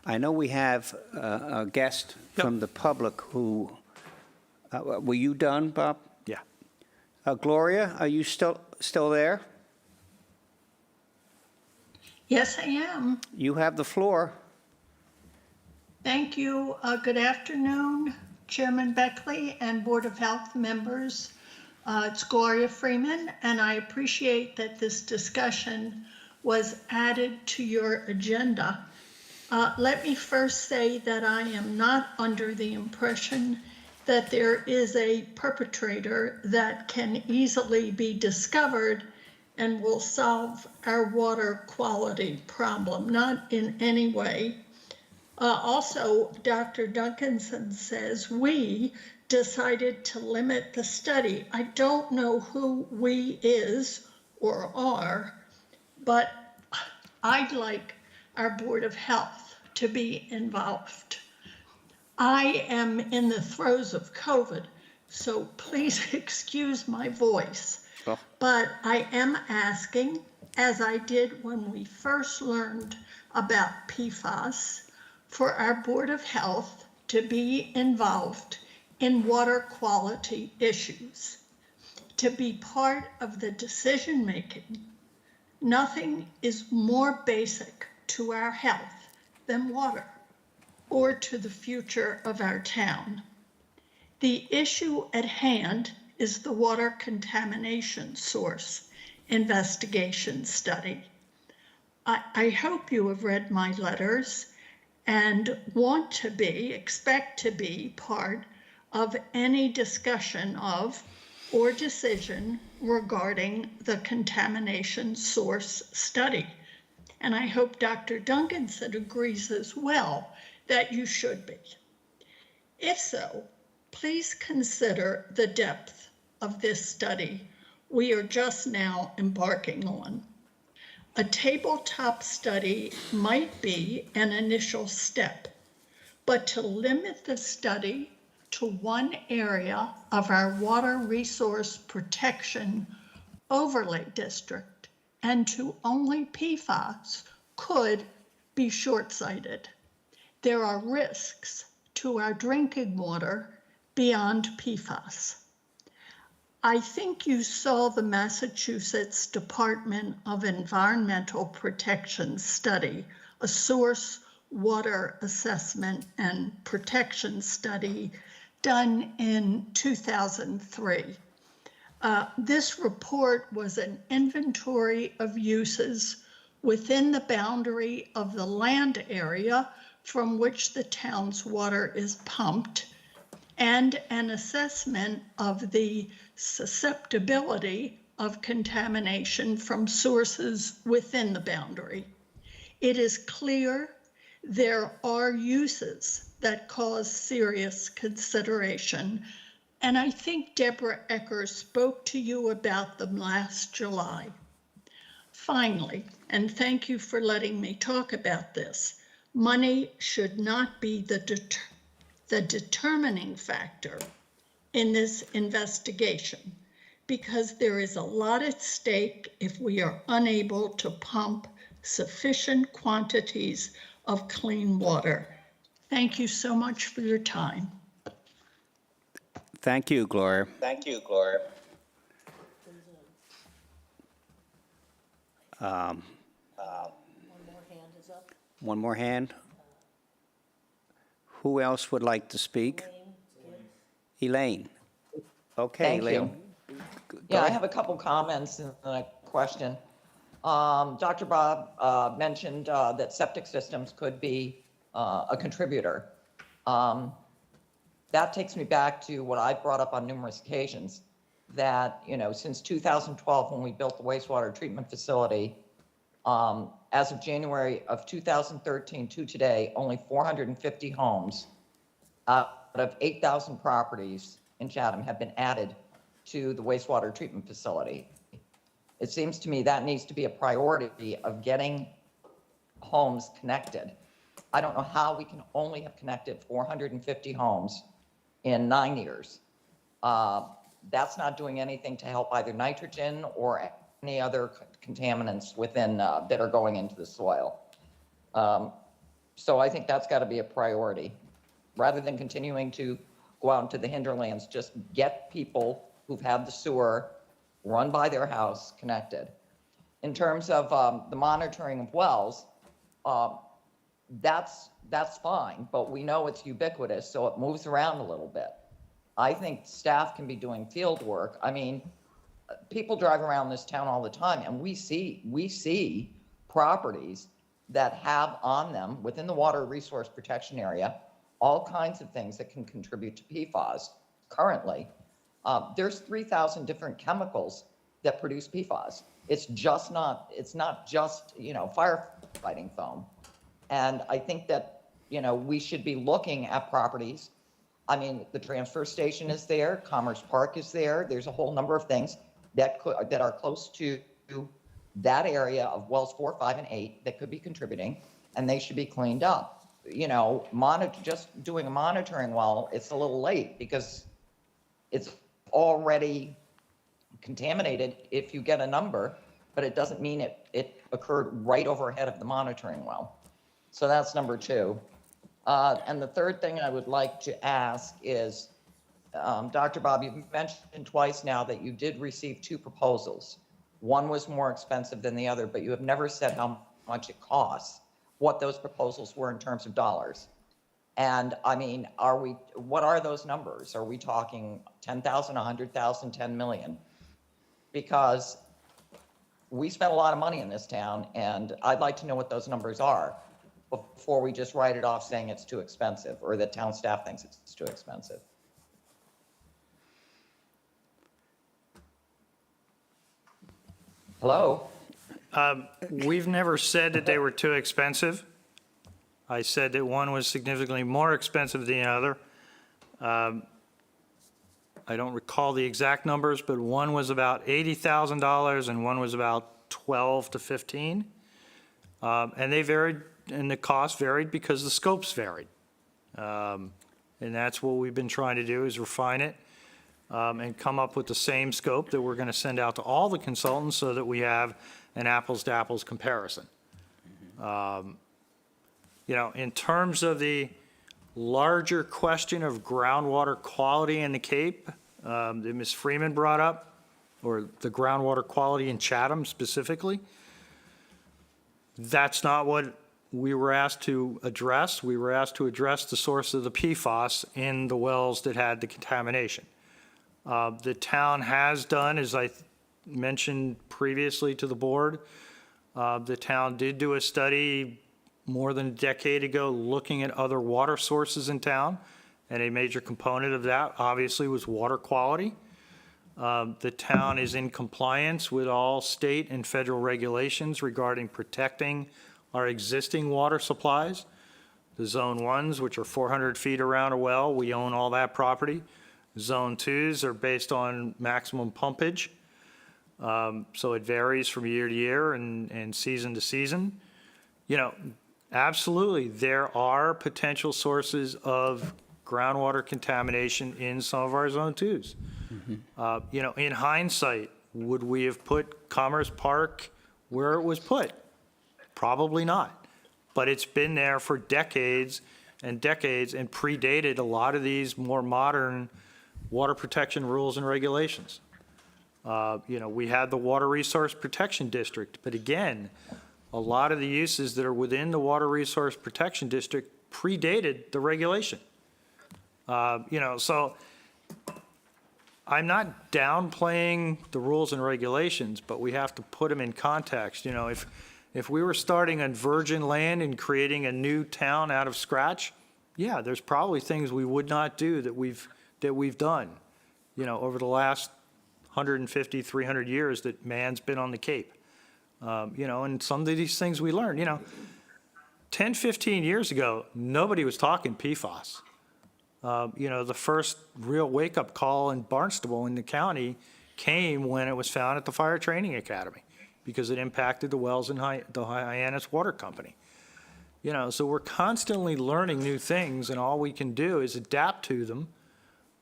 I know we have a guest Yep. from the public who, were you done, Bob? Yeah. Gloria, are you still there? Yes, I am. You have the floor. Thank you. Good afternoon, Chairman Beckley and Board of Health members. It's Gloria Freeman, and I appreciate that this discussion was added to your agenda. Let me first say that I am not under the impression that there is a perpetrator that can easily be discovered and will solve our water quality problem, not in any way. Also, Dr. Duncanson says we decided to limit the study. I don't know who we is or are, but I'd like our Board of Health to be involved. I am in the throes of COVID, so please excuse my voice. Oh. But I am asking, as I did when we first learned about PFAS, for our Board of Health to be involved in water quality issues, to be part of the decision-making. Nothing is more basic to our health than water, or to the future of our town. The issue at hand is the water contamination source investigation study. I hope you have read my letters and expect to be part of any discussion of or decision regarding the contamination source study. And I hope Dr. Duncanson agrees as well that you should be. If so, please consider the depth of this study we are just now embarking on. A tabletop study might be an initial step, but to limit the study to one area of our water resource protection overlay district and to only PFAS could be short-sighted. There are risks to our drinking water beyond PFAS. I think you saw the Massachusetts Department of Environmental Protection study, a source water assessment and protection study done in 2003. This report was an inventory of uses within the boundary of the land area from which the town's water is pumped, and an assessment of the susceptibility of contamination from sources within the boundary. It is clear there are uses that cause serious consideration, and I think Deborah Ecker spoke to you about them last July. Finally, and thank you for letting me talk about this, money should not be the determining factor in this investigation, because there is a lot at stake if we are unable to pump sufficient quantities of clean water. Thank you so much for your time. Thank you, Gloria. One more hand. Who else would like to speak? Elaine. Okay, Thank you. Elaine. Yeah, I have a couple comments and a question. Dr. Bob mentioned that septic systems could be a contributor. That takes me back to what I brought up on numerous occasions, that, since 2012, when we built the wastewater treatment facility, As of January of 2013 to today, only 450 homes out of 8,000 properties in Chatham have been added to the wastewater treatment facility. It seems to me that needs to be a priority of getting homes connected. I don't know how we can only have connected 450 homes in 9 years. That's not doing anything to help either nitrogen or any other contaminants within that are going into the soil. So I think that's got to be a priority. Rather than continuing to go out into the hinterlands, just get people who've had the sewer run by their house connected. In terms of the monitoring of wells, that's fine, but we know it's ubiquitous, so it moves around a little bit. I think staff can be doing field work. I mean, people drive around this town all the time, and we see properties that have on them, within the water resource protection area, all kinds of things that can contribute to PFAS currently. There's 3,000 different chemicals that produce PFAS. It's not just, firefighting foam. And I think that, we should be looking at properties. I mean, the transfer station is there, Commerce Park is there. There's a whole number of things that are close to that area of wells 4, 5, and 8 that could be contributing, and they should be cleaned up. Just doing a monitoring well, it's a little late because it's already contaminated if you get a number, but it doesn't mean it occurred right overhead of the monitoring well. So that's number 2. And the third thing I would like to ask is, Dr. Bob, you've mentioned twice now that you did receive 2 proposals. One was more expensive than the other, but you have never said how much it costs, what those proposals were in terms of dollars. And I mean, what are those numbers? Are we talking 10,000, 100,000, 10 million? Because we spent a lot of money in this town, and I'd like to know what those numbers are before we just write it off saying it's too expensive, or the town staff thinks it's too expensive. Hello? We've never said that they were too expensive. I said that one was significantly more expensive than the other. I don't recall the exact numbers, but one was about $80,000 and one was about 12 to 15. And they varied, and the cost varied because the scopes varied. And that's what we've been trying to do, is refine it and come up with the same scope that we're going to send out to all the consultants so that we have an apples-to-apples comparison. In terms of the larger question of groundwater quality in the Cape that Ms. Freeman brought up, or the groundwater quality in Chatham specifically, that's not what we were asked to address. We were asked to address the source of the PFAS in the wells that had the contamination. The town has done, as I mentioned previously to the board, the town did do a study more than a decade ago looking at other water sources in town, and a major component of that obviously was water quality. The town is in compliance with all state and federal regulations regarding protecting our existing water supplies. The Zone 1s, which are 400 feet around a well, we own all that property. Zone 2s are based on maximum pumpage. So it varies from year to year and season to season. Absolutely, there are potential sources of groundwater contamination in some of our Zone 2s. In hindsight, would we have put Commerce Park where it was put? Probably not. But it's been there for decades and decades and predated a lot of these more modern water protection rules and regulations. We had the Water Resource Protection District, but again, a lot of the uses that are within the Water Resource Protection District predated the regulation. So I'm not downplaying the rules and regulations, but we have to put them in context. If we were starting on virgin land and creating a new town out of scratch, yeah, there's probably things we would not do that we've done, over the last 150, 300 years that man's been on the Cape. And some of these things we learned, 10, 15 years ago, nobody was talking PFAS. The first real wake-up call in Barnstable in the county came when it was found at the Fire Training Academy because it impacted the wells in the Hyannis Water Company. So we're constantly learning new things, and all we can do is adapt to them.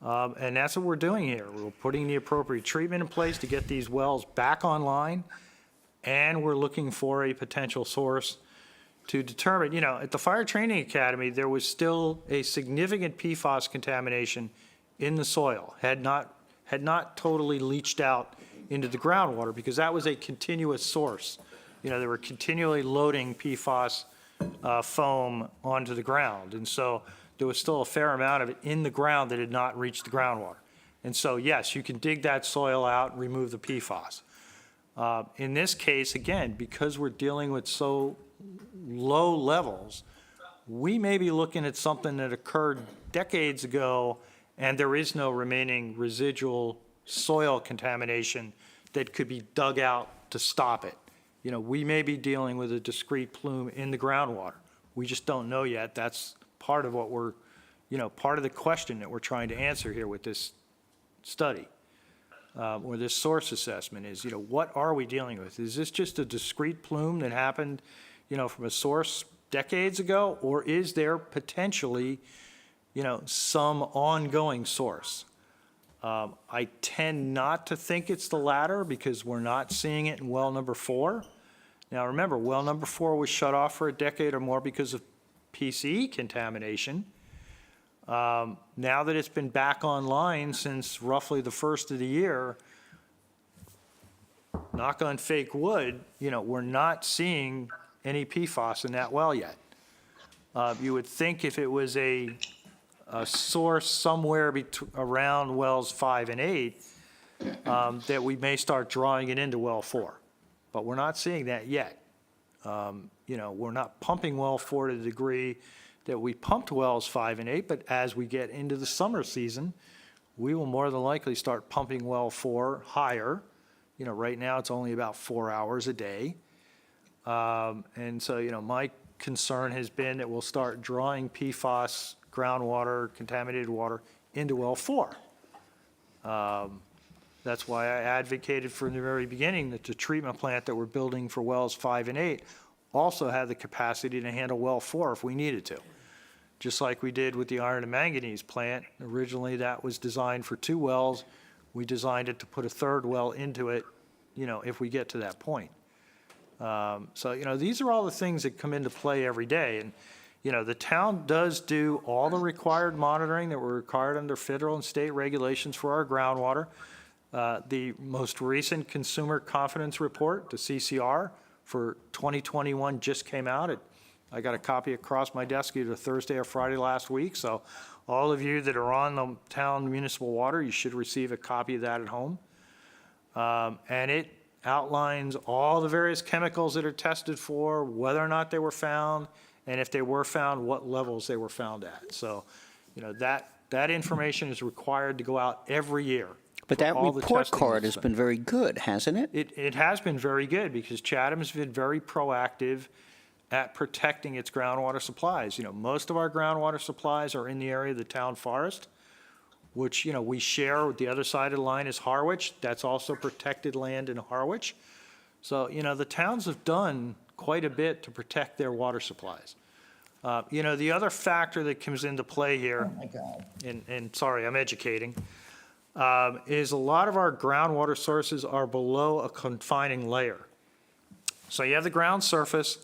And that's what we're doing here. We're putting the appropriate treatment in place to get these wells back online, and we're looking for a potential source to determine, at the Fire Training Academy, there was still a significant PFAS contamination in the soil, had not totally leached out into the groundwater, because that was a continuous source. They were continually loading PFAS foam onto the ground. And so there was still a fair amount of it in the ground that had not reached the groundwater. And so, yes, you can dig that soil out and remove the PFAS. In this case, again, because we're dealing with so low levels, we may be looking at something that occurred decades ago, and there is no remaining residual soil contamination that could be dug out to stop it. We may be dealing with a discrete plume in the groundwater. We just don't know yet. That's part of what we're, part of the question that we're trying to answer here with this study, or this source assessment is, what are we dealing with? Is this just a discrete plume that happened, from a source decades ago, or is there potentially, some ongoing source? I tend not to think it's the latter because we're not seeing it in well number 4. Now remember, well number 4 was shut off for a decade or more because of PCE contamination. Now that it's been back online since roughly the first of the year, knock on fake wood, we're not seeing any PFAS in that well yet. You would think if it was a source somewhere around wells 5 and 8, that we may start drawing it into well 4. But we're not seeing that yet. We're not pumping well 4 to the degree that we pumped wells 5 and 8, but as we get into the summer season, we will more than likely start pumping well 4 higher. Right now it's only about 4 hours a day. And so, my concern has been that we'll start drawing PFAS, groundwater, contaminated water into well 4. That's why I advocated from the very beginning that the treatment plant that we're building for wells 5 and 8 also had the capacity to handle well 4 if we needed to. Just like we did with the iron and manganese plant. Originally that was designed for 2 wells. We designed it to put a 3rd well into it, if we get to that point. So, these are all the things that come into play every day. And, the town does do all the required monitoring that were required under federal and state regulations for our groundwater. The most recent Consumer Confidence Report, the CCR, for 2021 just came out. I got a copy across my desk either Thursday or Friday last week. So all of you that are on the town municipal water, you should receive a copy of that at home. And it outlines all the various chemicals that are tested for, whether or not they were found, and if they were found, what levels they were found at. So, that information is required to go out every year. But that report card has been very good, hasn't it? It has been very good because Chatham has been very proactive at protecting its groundwater supplies. Most of our groundwater supplies are in the area of the town forest, which, we share with the other side of the line is Harwich. That's also protected land in Harwich. So, the towns have done quite a bit to protect their water supplies. The other factor that comes into play here, Oh, my God. and sorry, I'm educating, is a lot of our groundwater sources are below a confining layer. So you have the ground surface,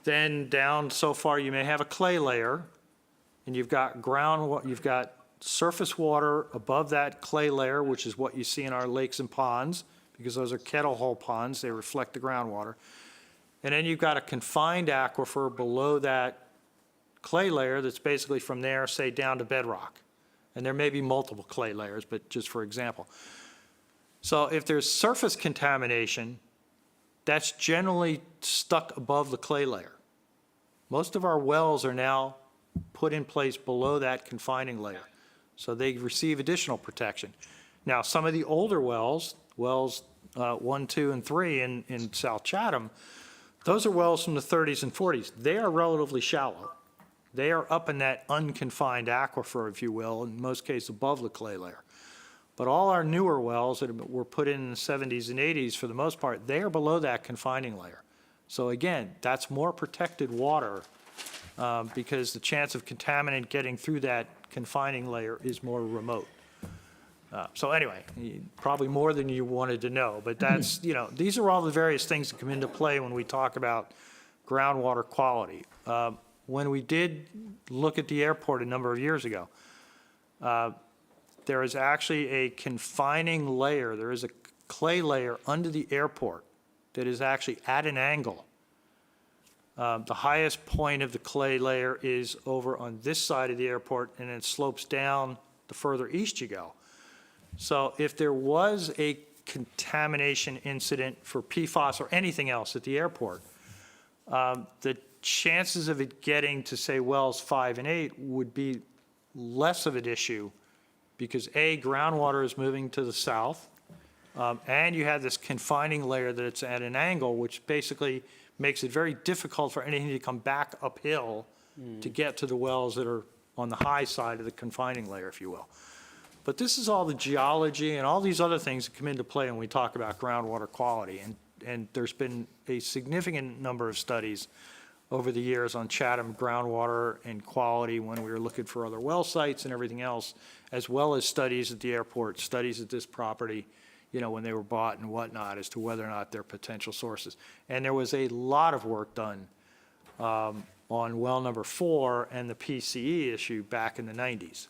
then down so far you may have a clay layer, and you've got surface water above that clay layer, which is what you see in our lakes and ponds, because those are kettle hole ponds, they reflect the groundwater. And then you've got a confined aquifer below that clay layer that's basically from there, say, down to bedrock. And there may be multiple clay layers, but just for example. So if there's surface contamination, that's generally stuck above the clay layer. Most of our wells are now put in place below that confining layer, so they receive additional protection. Now, some of the older wells, 1, 2, and 3 in South Chatham, those are wells from the 30s and 40s. They are relatively shallow. They are up in that unconfined aquifer, if you will, in most cases above the clay layer. But all our newer wells that were put in the 70s and 80s, for the most part, they are below that confining layer. So again, that's more protected water because the chance of contaminant getting through that confining layer is more remote. So anyway, probably more than you wanted to know, but that's, these are all the various things that come into play when we talk about groundwater quality. When we did look at the airport a number of years ago, there is actually a confining layer. There is a clay layer under the airport that is actually at an angle. The highest point of the clay layer is over on this side of the airport, and it slopes down the further east you go. So if there was a contamination incident for PFAS or anything else at the airport, the chances of it getting to, say, wells 5 and 8 would be less of an issue because, A, groundwater is moving to the south, and you have this confining layer that's at an angle, which basically makes it very difficult for anything to come back uphill to get to the wells that are on the high side of the confining layer, if you will. But this is all the geology and all these other things that come into play when we talk about groundwater quality. And there's been a significant number of studies over the years on Chatham groundwater and quality when we were looking for other well sites and everything else, as well as studies at the airport, studies at this property, when they were bought and whatnot, as to whether or not they're potential sources. And there was a lot of work done on well number 4 and the PCE issue back in the 90s.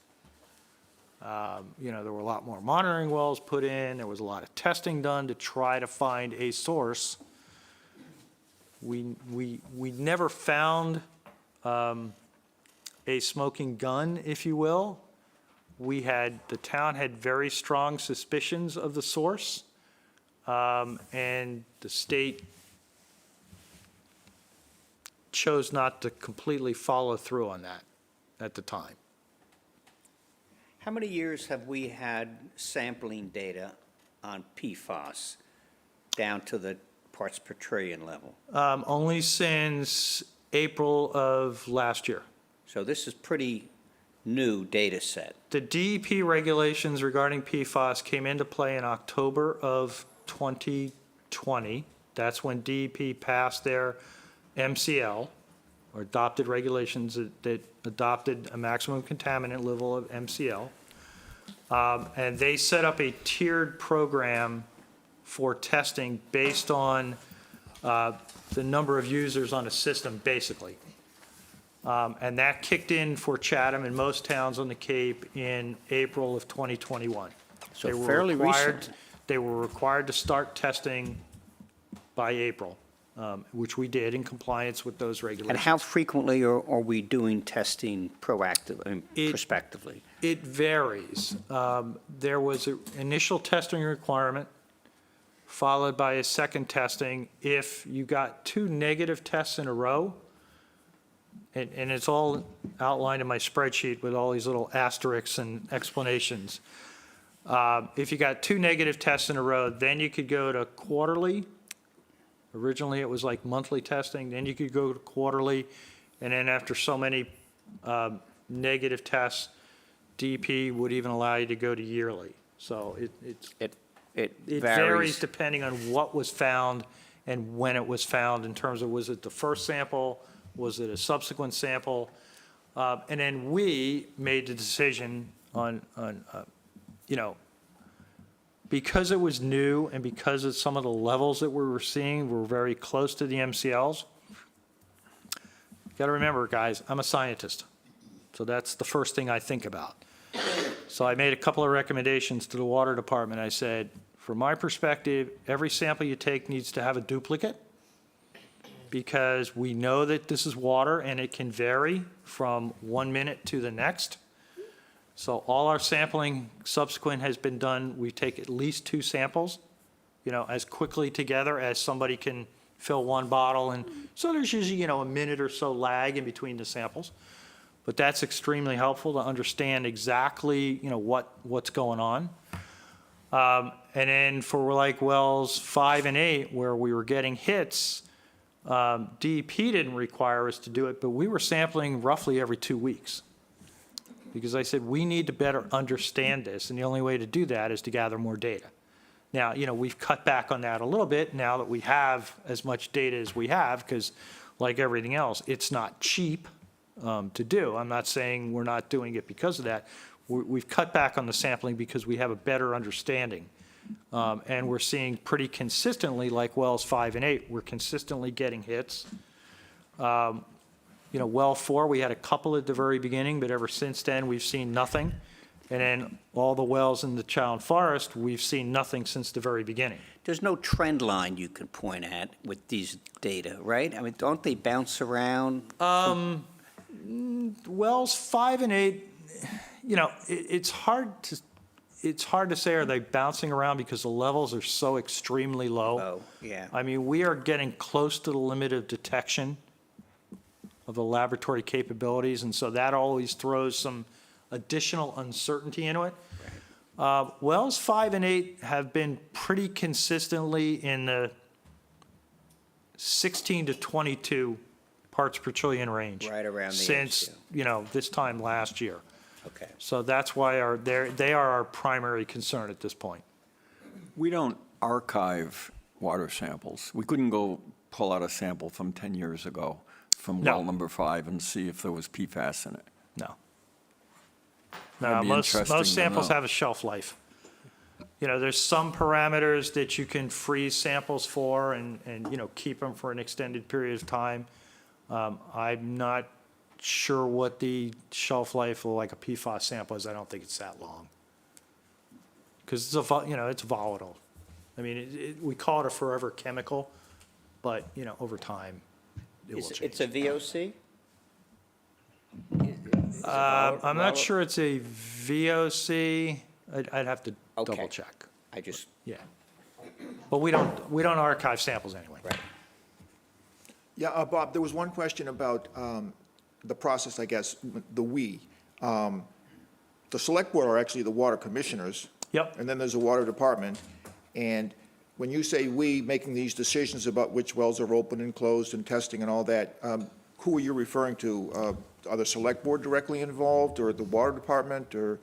There were a lot more monitoring wells put in. There was a lot of testing done to try to find a source. We never found a smoking gun, if you will. The town had very strong suspicions of the source, and the state chose not to completely follow through on that at the time. How many years have we had sampling data on PFAS down to the parts per trillion level? Only since April of last year. So this is pretty new data set. The DEP regulations regarding PFAS came into play in October of 2020. That's when DEP passed their MCL, or adopted regulations that adopted a maximum contaminant level of MCL. And they set up a tiered program for testing based on the number of users on a system, basically. And that kicked in for Chatham and most towns on the Cape in April of 2021. So They were fairly required- recent. They were required to start testing by April, which we did in compliance with those regulations. And how frequently are we doing testing proactively, prospectively? It varies. There was an initial testing requirement, followed by a second testing. If you got 2 negative tests in a row, and it's all outlined in my spreadsheet with all these little asterisks and explanations. If you got 2 negative tests in a row, then you could go to quarterly. Originally, it was like monthly testing. Then you could go to quarterly. And then after so many negative tests, DEP would even allow you to go to yearly. So It it varies varies. depending on what was found and when it was found in terms of, was it the first sample? Was it a subsequent sample? And then we made the decision on because it was new and because of some of the levels that we were seeing were very close to the MCLs. You got to remember, guys, I'm a scientist. So that's the first thing I think about. So I made a couple of recommendations to the water department. I said, from my perspective, every sample you take needs to have a duplicate because we know that this is water and it can vary from 1 minute to the next. So all our sampling subsequent has been done. We take at least 2 samples, as quickly together as somebody can fill 1 bottle. And so there's usually, a minute or so lag in between the samples. But that's extremely helpful to understand exactly, what's going on. And then for like wells 5 and 8, where we were getting hits, DEP didn't require us to do it, but we were sampling roughly every 2 weeks. Because I said, we need to better understand this, and the only way to do that is to gather more data. Now, we've cut back on that a little bit now that we have as much data as we have, because like everything else, it's not cheap to do. I'm not saying we're not doing it because of that. We've cut back on the sampling because we have a better understanding. And we're seeing pretty consistently, like wells 5 and 8, we're consistently getting hits. Well 4, we had a couple at the very beginning, but ever since then, we've seen nothing. And then all the wells in the Chatham Forest, we've seen nothing since the very beginning. There's no trend line you can point at with these data, right? I mean, don't they bounce around? Wells 5 and 8, it's hard to say, are they bouncing around because the levels are so extremely low? Oh, yeah. I mean, we are getting close to the limit of detection of the laboratory capabilities, and so that always throws some additional uncertainty into it. Wells 5 and 8 have been pretty consistently in the 16 to 22 parts per trillion range. Right around the since, this time last year. Okay. So that's why they are our primary concern at this point. We don't archive water samples. We couldn't go pull out a sample from 10 years ago from No. well number 5 and see if there was PFAS in it. No. That'd No, be most interesting to samples know. have a shelf life. There's some parameters that you can freeze samples for and keep them for an extended period of time. I'm not sure what the shelf life of like a PFAS sample is. I don't think it's that long. Because it's volatile. I mean, we call it a forever chemical, but, over time, it will change. It's a VOC? I'm not sure it's a VOC. I'd have to Okay. double check. Yeah. But we don't archive samples anyway. Right. Yeah, Bob, there was one question about the process, I guess, the we. The select board are actually the water commissioners. Yep. And then there's a water department. And when you say we making these decisions about which wells are open and closed and testing and all that, who are you referring to? Are the select board directly involved, or the water department, or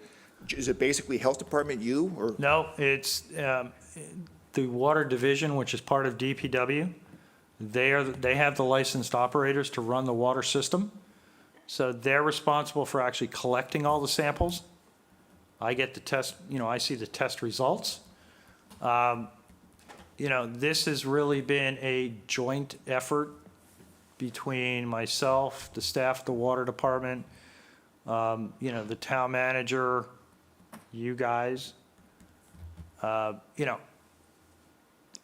is it basically health department, you, or? No, it's the water division, which is part of DPW. They have the licensed operators to run the water system. So they're responsible for actually collecting all the samples. I get the test, I see the test results. This has really been a joint effort between myself, the staff of the water department, the town manager, you guys.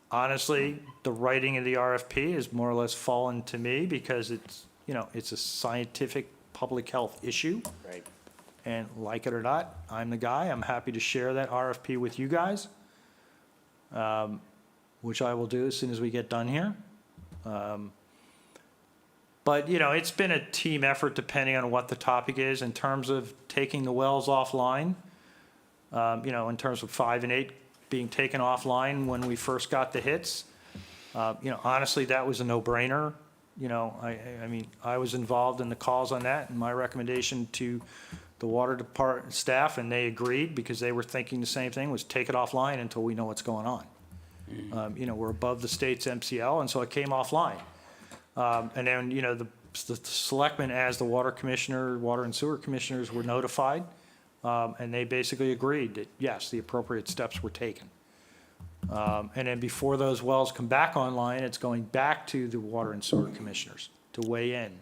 Honestly, the writing of the RFP has more or less fallen to me because it's a scientific public health issue. Right. And like it or not, I'm the guy. I'm happy to share that RFP with you guys, which I will do as soon as we get done here. But, it's been a team effort depending on what the topic is in terms of taking the wells offline, in terms of 5 and 8 being taken offline when we first got the hits. Honestly, that was a no-brainer. I mean, I was involved in the calls on that, and my recommendation to the water department staff, and they agreed because they were thinking the same thing, was take it offline until we know what's going on. We're above the state's MCL, and so it came offline. And then, the selectmen, as the water commissioner, water and sewer commissioners, were notified, and they basically agreed that, yes, the appropriate steps were taken. And then before those wells come back online, it's going back to the water and sewer commissioners to weigh in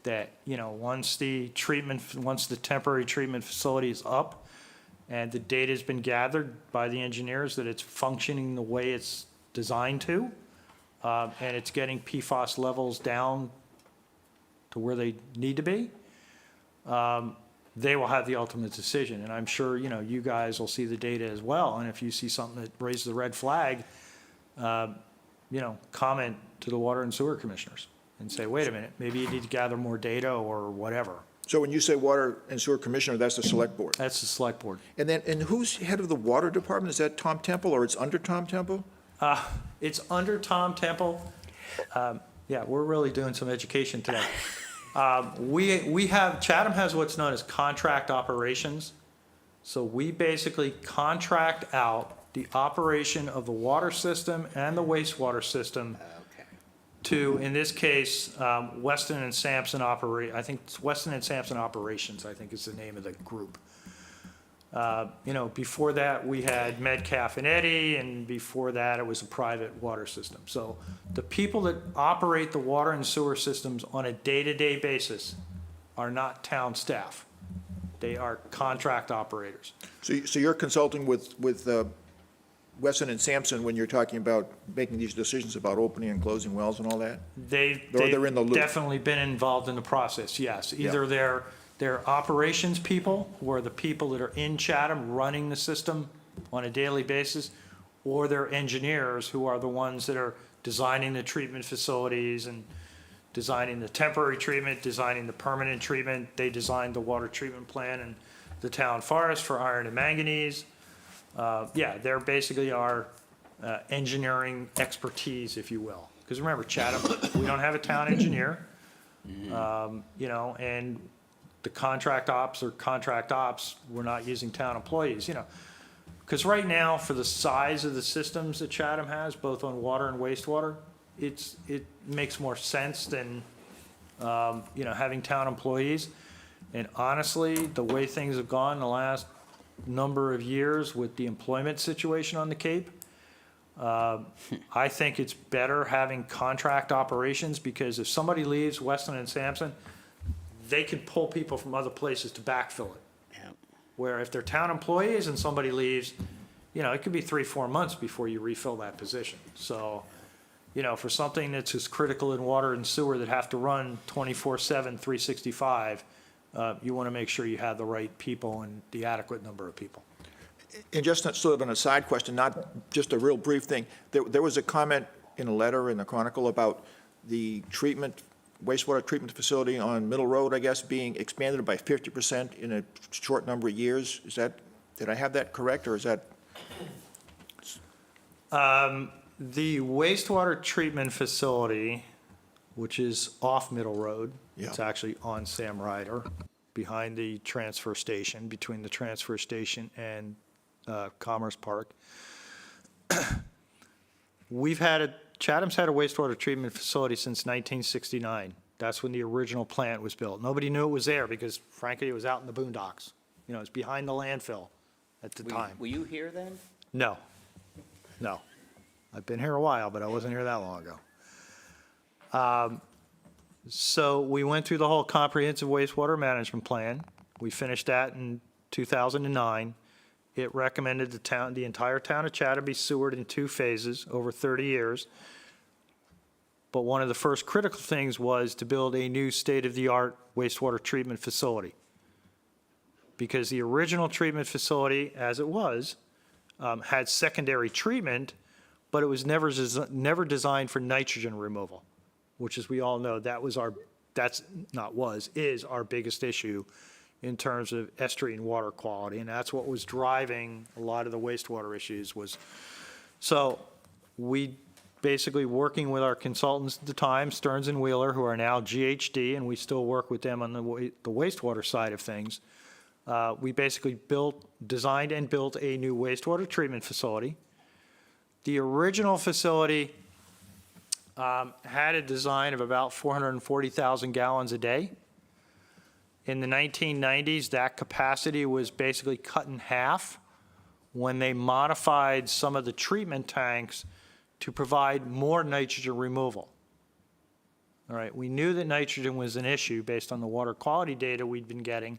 that, once the temporary treatment facility is up and the data has been gathered by the engineers that it's functioning the way it's designed to, and it's getting PFAS levels down to where they need to be, they will have the ultimate decision. And I'm sure, you guys will see the data as well. And if you see something that raises the red flag, comment to the water and sewer commissioners and say, wait a minute, maybe you need to gather more data or whatever. So when you say Water and Sewer Commissioner, that's the Select Board? That's the select board. And then, and who's head of the Water Department? Is that Tom Temple, or it's under Tom Temple? It's under Tom Temple. Yeah, we're really doing some education today. Chatham has what's known as contract operations. So we basically contract out the operation of the water system and the wastewater system to, in this case, Weston and Sampson I think it's Weston and Sampson Operations, I think is the name of the group. Before that, we had Metcalf and Eddy, and before that, it was a private water system. So the people that operate the water and sewer systems on a day-to-day basis are not town staff. They are contract operators. So you're consulting with Weston and Sampson when you're talking about making these decisions about opening and closing wells and all that? They're in the loop. definitely been involved in the process, yes. Either they're operations people, who are the people that are in Chatham running the system on a daily basis, or they're engineers who are the ones that are designing the treatment facilities and designing the temporary treatment, designing the permanent treatment. They designed the water treatment plan and the town forest for iron and manganese. They're basically our engineering expertise, if you will. Because remember, Chatham, we don't have a town engineer, and the contract ops, we're not using town employees, Because right now, for the size of the systems that Chatham has, both on water and wastewater, it makes more sense than, having town employees. And honestly, the way things have gone the last number of years with the employment situation on the Cape, I think it's better having contract operations, because if somebody leaves Weston and Sampson, they can pull people from other places to backfill it. Yeah. Where if they're town employees and somebody leaves, it could be 3-4 months before you refill that position. So, for something that's as critical in water and sewer that have to run 24/7, 365, you want to make sure you have the right people and the adequate number of people. And just sort of an aside question, not just a real brief thing, there was a comment in a letter in the Chronicle about the wastewater treatment facility on Middle Road, I guess, being expanded by 50% in a short number of years. Did I have that correct, or is that? The wastewater treatment facility, which is off Middle Road, it's actually on Sam Ryder, behind the transfer station, between the transfer station and Commerce Park. Chatham's had a wastewater treatment facility since 1969. That's when the original plant was built. Nobody knew it was there because, frankly, it was out in the boondocks. It was behind the landfill at the time. Were you here then? No. I've been here a while, but I wasn't here that long ago. So we went through the whole comprehensive wastewater management plan. We finished that in 2009. It recommended the entire town of Chatham be sewered in 2 phases over 30 years. But one of the first critical things was to build a new state-of-the-art wastewater treatment facility. Because the original treatment facility, as it was, had secondary treatment, but it was never designed for nitrogen removal, which, as we all know, is our biggest issue in terms of estuarine water quality, and that's what was driving a lot of the wastewater issues. So we basically, working with our consultants at the time, Stearns and Wheeler, who are now GHD, and we still work with them on the wastewater side of things, we basically designed and built a new wastewater treatment facility. The original facility had a design of about 440,000 gallons a day. In the 1990s, that capacity was basically cut in half when they modified some of the treatment tanks to provide more nitrogen removal. All right, we knew that nitrogen was an issue based on the water quality data we'd been getting.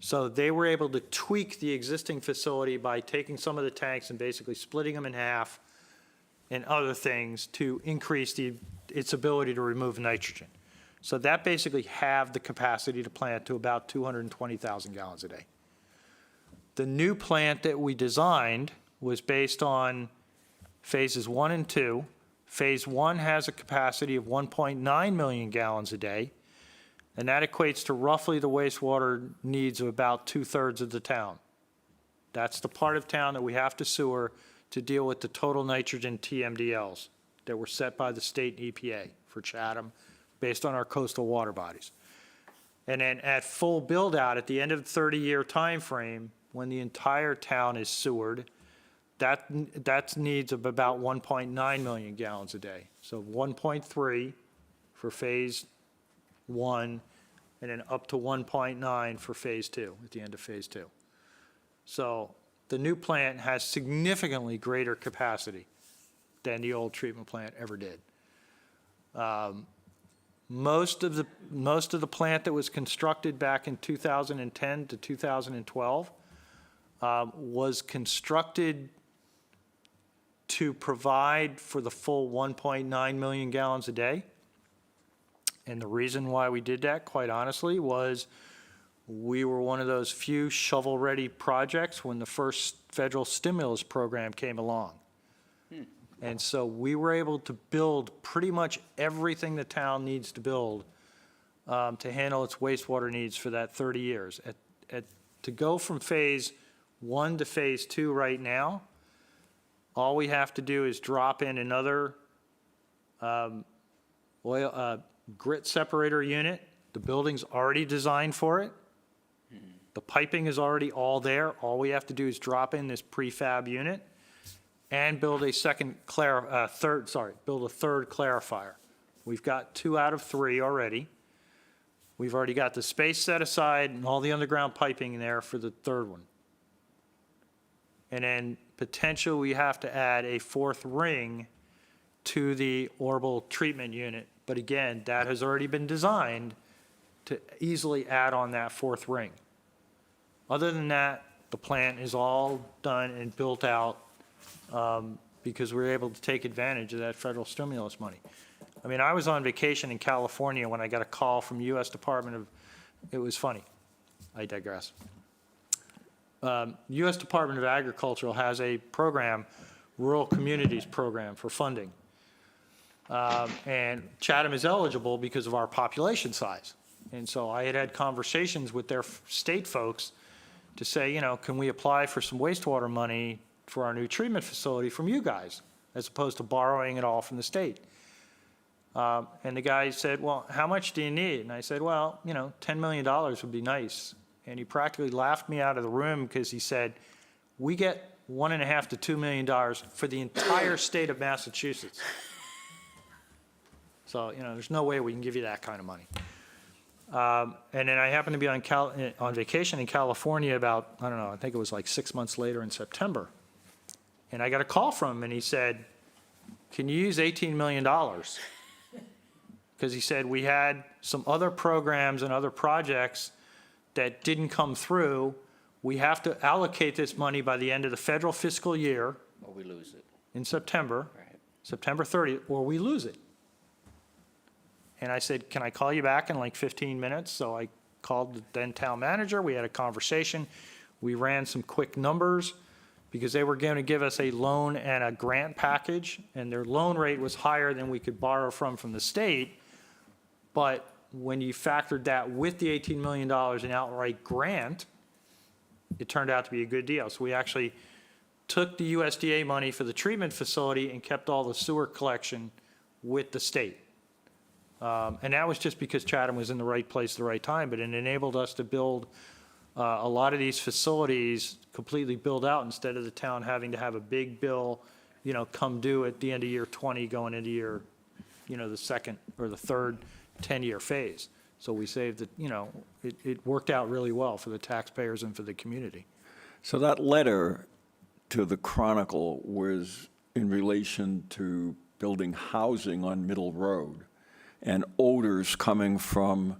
So they were able to tweak the existing facility by taking some of the tanks and basically splitting them in half and other things to increase its ability to remove nitrogen. So that basically halved the capacity to plant to about 220,000 gallons a day. The new plant that we designed was based on phases 1 and 2. Phase 1 has a capacity of 1.9 million gallons a day. And that equates to roughly the wastewater needs of about 2/3 of the town. That's the part of town that we have to sewer to deal with the total nitrogen TMDLs that were set by the state and EPA for Chatham based on our coastal water bodies. And then at full build-out, at the end of the 30-year time frame, when the entire town is sewered, that's needs of about 1.9 million gallons a day. So 1.3 for phase 1, and then up to 1.9 for phase 2, at the end of phase 2. So the new plant has significantly greater capacity than the old treatment plant ever did. Most of the plant that was constructed back in 2010 to 2012 was constructed to provide for the full 1.9 million gallons a day. And the reason why we did that, quite honestly, was we were one of those few shovel-ready projects when the first federal stimulus program came along. And so we were able to build pretty much everything the town needs to build to handle its wastewater needs for that 30 years. To go from phase 1 to phase 2 right now, all we have to do is drop in another grit separator unit. The building's already designed for it. The piping is already all there. All we have to do is drop in this prefab unit and build a third clarifier. We've got 2 out of 3 already. We've already got the space set aside and all the underground piping there for the third one. And then potentially we have to add a 4th ring to the orbital treatment unit. But again, that has already been designed to easily add on that 4th ring. Other than that, the plant is all done and built out because we were able to take advantage of that federal stimulus money. I mean, I was on vacation in California when I got a call from U.S. Department of, it was funny, I digress. U.S. Department of Agriculture has a program, Rural Communities Program for funding. And Chatham is eligible because of our population size. And so I had conversations with their state folks to say, you know, can we apply for some wastewater money for our new treatment facility from you guys, as opposed to borrowing it all from the state? And the guy said, well, how much do you need? And I said, well, you know, $10 million would be nice. And he practically laughed me out of the room because he said, we get $1.5 to $2 million for the entire state of Massachusetts. So, you know, there's no way we can give you that kind of money. And then I happened to be on vacation in California about, I don't know, I think it was like 6 months later in September. And I got a call from him and he said, can you use $18 million? Because he said we had some other programs and other projects that didn't come through. We have to allocate this money by the end of the federal fiscal year. Or we lose it. In September, Right. September 30th, or we lose it. And I said, can I call you back in like 15 minutes? So I called the then town manager. We had a conversation. We ran some quick numbers because they were going to give us a loan and a grant package, and their loan rate was higher than we could borrow from the state. But when you factored that with the $18 million in outright grant, it turned out to be a good deal. So we actually took the USDA money for the treatment facility and kept all the sewer collection with the state. And that was just because Chatham was in the right place at the right time, but it enabled us to build a lot of these facilities completely built out instead of the town having to have a big bill, you know, come due at the end of year 20 going into year, you know, the second or the third 10-year phase. So we saved it, you know, it worked out really well for the taxpayers and for the community. So that letter to the Chronicle was in relation to building housing on Middle Road and odors coming from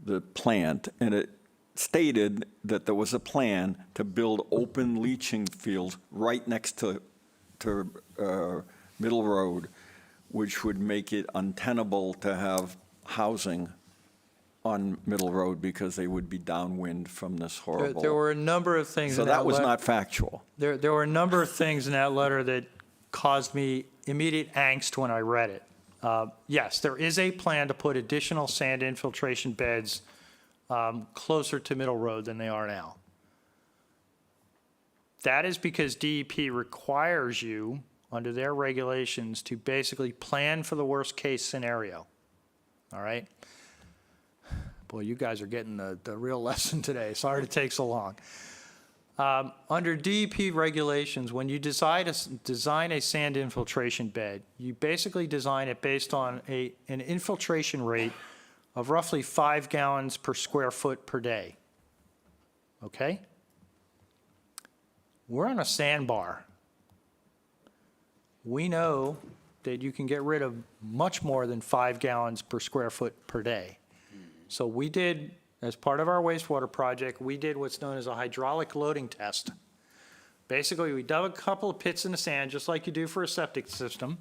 the plant, and it stated that there was a plan to build open leaching fields right next to Middle Road, which would make it untenable to have housing on Middle Road because they would be downwind from this horrible. There were a number of things. So that was not factual. There were a number of things in that letter that caused me immediate angst when I read it. Yes, there is a plan to put additional sand infiltration beds closer to Middle Road than they are now. That is because DEP requires you, under their regulations, to basically plan for the worst-case scenario. All right? Boy, you guys are getting the real lesson today. Sorry to take so long. Under DEP regulations, when you design a sand infiltration bed, you basically design it based on an infiltration rate of roughly 5 gallons per square foot per day. Okay? We're on a sandbar. We know that you can get rid of much more than 5 gallons per square foot per day. So we did, as part of our wastewater project, we did what's known as a hydraulic loading test. Basically, we dug a couple of pits in the sand, just like you do for a septic system.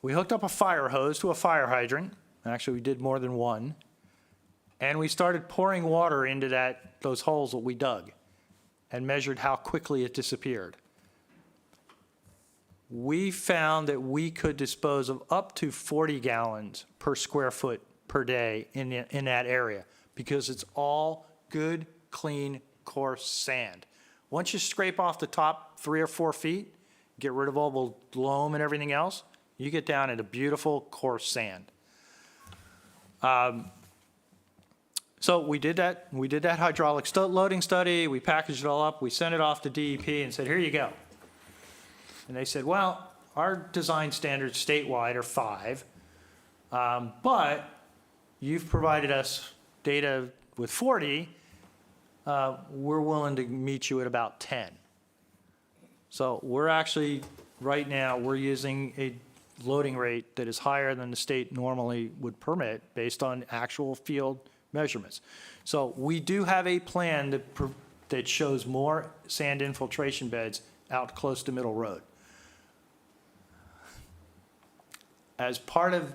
We hooked up a fire hose to a fire hydrant. Actually, we did more than one. And we started pouring water into those holes that we dug and measured how quickly it disappeared. We found that we could dispose of up to 40 gallons per square foot per day in that area because it's all good, clean, coarse sand. Once you scrape off the top 3 or 4 feet, get rid of all the loam and everything else, you get down into beautiful, coarse sand. So we did that. We did that hydraulic loading study. We packaged it all up. We sent it off to DEP and said, here you go. And they said, well, our design standards statewide are 5, but you've provided us data with 40. We're willing to meet you at about 10. So we're actually, right now, we're using a loading rate that is higher than the state normally would permit based on actual field measurements. So we do have a plan that shows more sand infiltration beds out close to Middle Road. As part of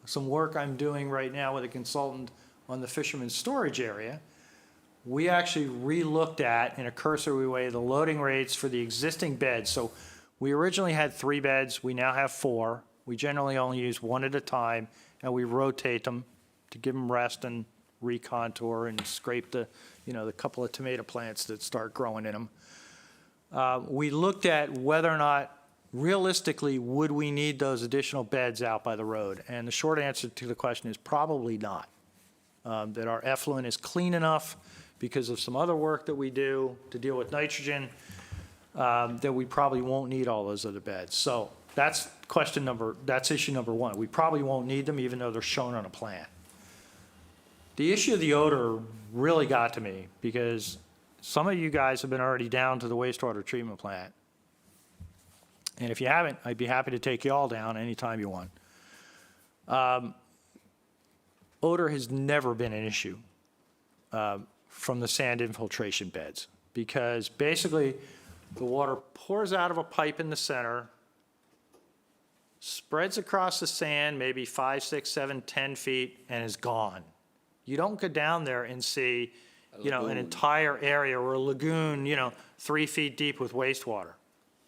some work I'm doing right now with a consultant on the fisherman's storage area, we actually re-looked at, in a cursory way, the loading rates for the existing beds. So we originally had 3 beds. We now have 4. We generally only use 1 at a time, and we rotate them to give them rest and recontour and scrape the couple of tomato plants that start growing in them. We looked at whether or not, realistically, would we need those additional beds out by the road? And the short answer to the question is probably not. That our effluent is clean enough because of some other work that we do to deal with nitrogen, that we probably won't need all those other beds. So that's issue number 1. We probably won't need them even though they're shown on a plan. The issue of the odor really got to me because some of you guys have been already down to the wastewater treatment plant. And if you haven't, I'd be happy to take you all down anytime you want. Odor has never been an issue from the sand infiltration beds because basically the water pours out of a pipe in the center, spreads across the sand maybe 5, 6, 7, 10 feet, and is gone. You don't go down there and see, an entire area or a lagoon, 3 feet deep with wastewater.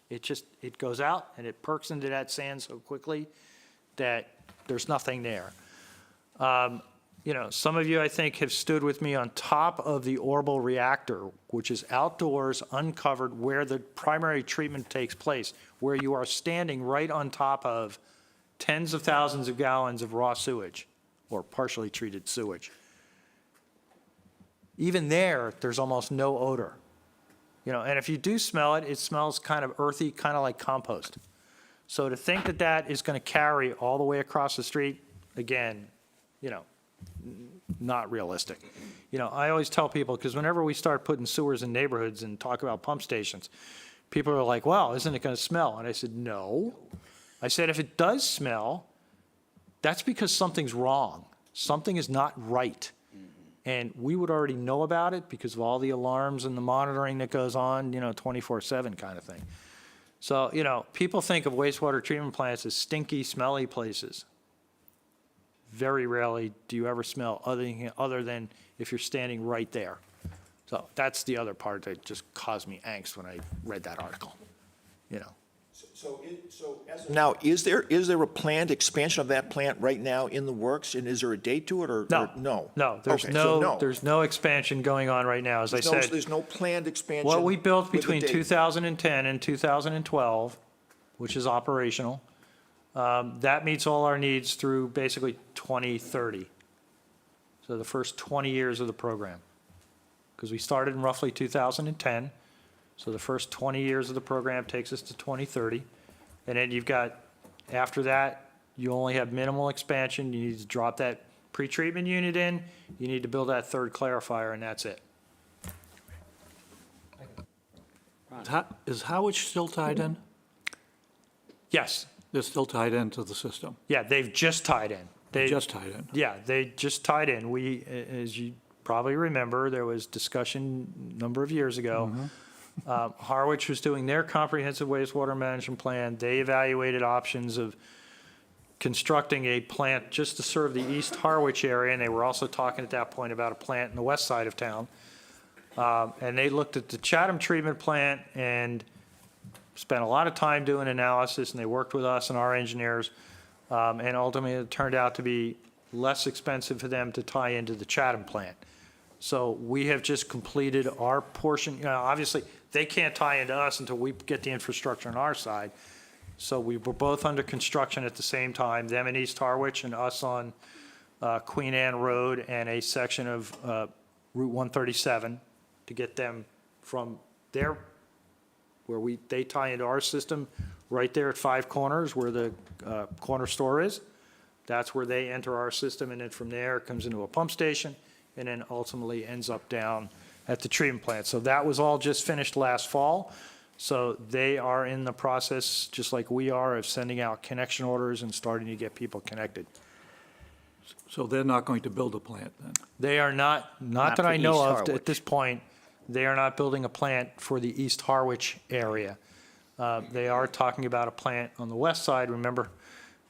It goes out and it perks into that sand so quickly that there's nothing there. Some of you, I think, have stood with me on top of the Orbital reactor, which is outdoors, uncovered, where the primary treatment takes place, where you are standing right on top of tens of thousands of gallons of raw sewage or partially treated sewage. Even there's almost no odor. And if you do smell it, it smells kind of earthy, kind of like compost. So to think that that is going to carry all the way across the street, again, not realistic. I always tell people, because whenever we start putting sewers in neighborhoods and talk about pump stations, people are like, well, isn't it going to smell? And I said, no. I said, if it does smell, that's because something's wrong. Something is not right. And we would already know about it because of all the alarms and the monitoring that goes on, 24/7 kind of thing. So, people think of wastewater treatment plants as stinky, smelly places. Very rarely do you ever smell other than if you're standing right there. So that's the other part that just caused me angst when I read that article. Now, is there a planned expansion of that plant right now in the works, and is there a date to it, or no? No, there's Okay, so there's no expansion going on right now. As I said, There's no planned expansion. what we built with a between date. 2010 and 2012, which is operational, that meets all our needs through basically 2030. So the first 20 years of the program. Because we started in roughly 2010, so the first 20 years of the program takes us to 2030. And then you've got, after that, you only have minimal expansion. You need to drop that pretreatment unit in, you need to build that third clarifier, and that's it. Is Howard still tied in? Yes, They're still tied into the system? yeah, they've just tied in. They Just tied in? Yeah, they just tied in. We, as you probably remember, there was discussion a number of years ago. Harwich was doing their comprehensive wastewater management plan. They evaluated options of constructing a plant just to serve the East Harwich area, and they were also talking at that point about a plant in the west side of town. And they looked at the Chatham treatment plant and spent a lot of time doing analysis, and they worked with us and our engineers. And ultimately, it turned out to be less expensive for them to tie into the Chatham plant. So we have just completed our portion. You know, obviously, they can't tie into us until we get the infrastructure on our side. So we were both under construction at the same time, them in East Harwich and us on Queen Anne Road and a section of Route 137 to get them from there, where they tie into our system, right there at Five Corners where the corner store is. That's where they enter our system, and then from there it comes into a pump station and then ultimately ends up down at the treatment plant. So that was all just finished last fall. So they are in the process, just like we are, of sending out connection orders and starting to get people connected. So they're not going to build a plant then? They are not that for I know East of Harwich. at this point, they are not building a plant for the East Harwich area. They are talking about a plant on the west side. Remember,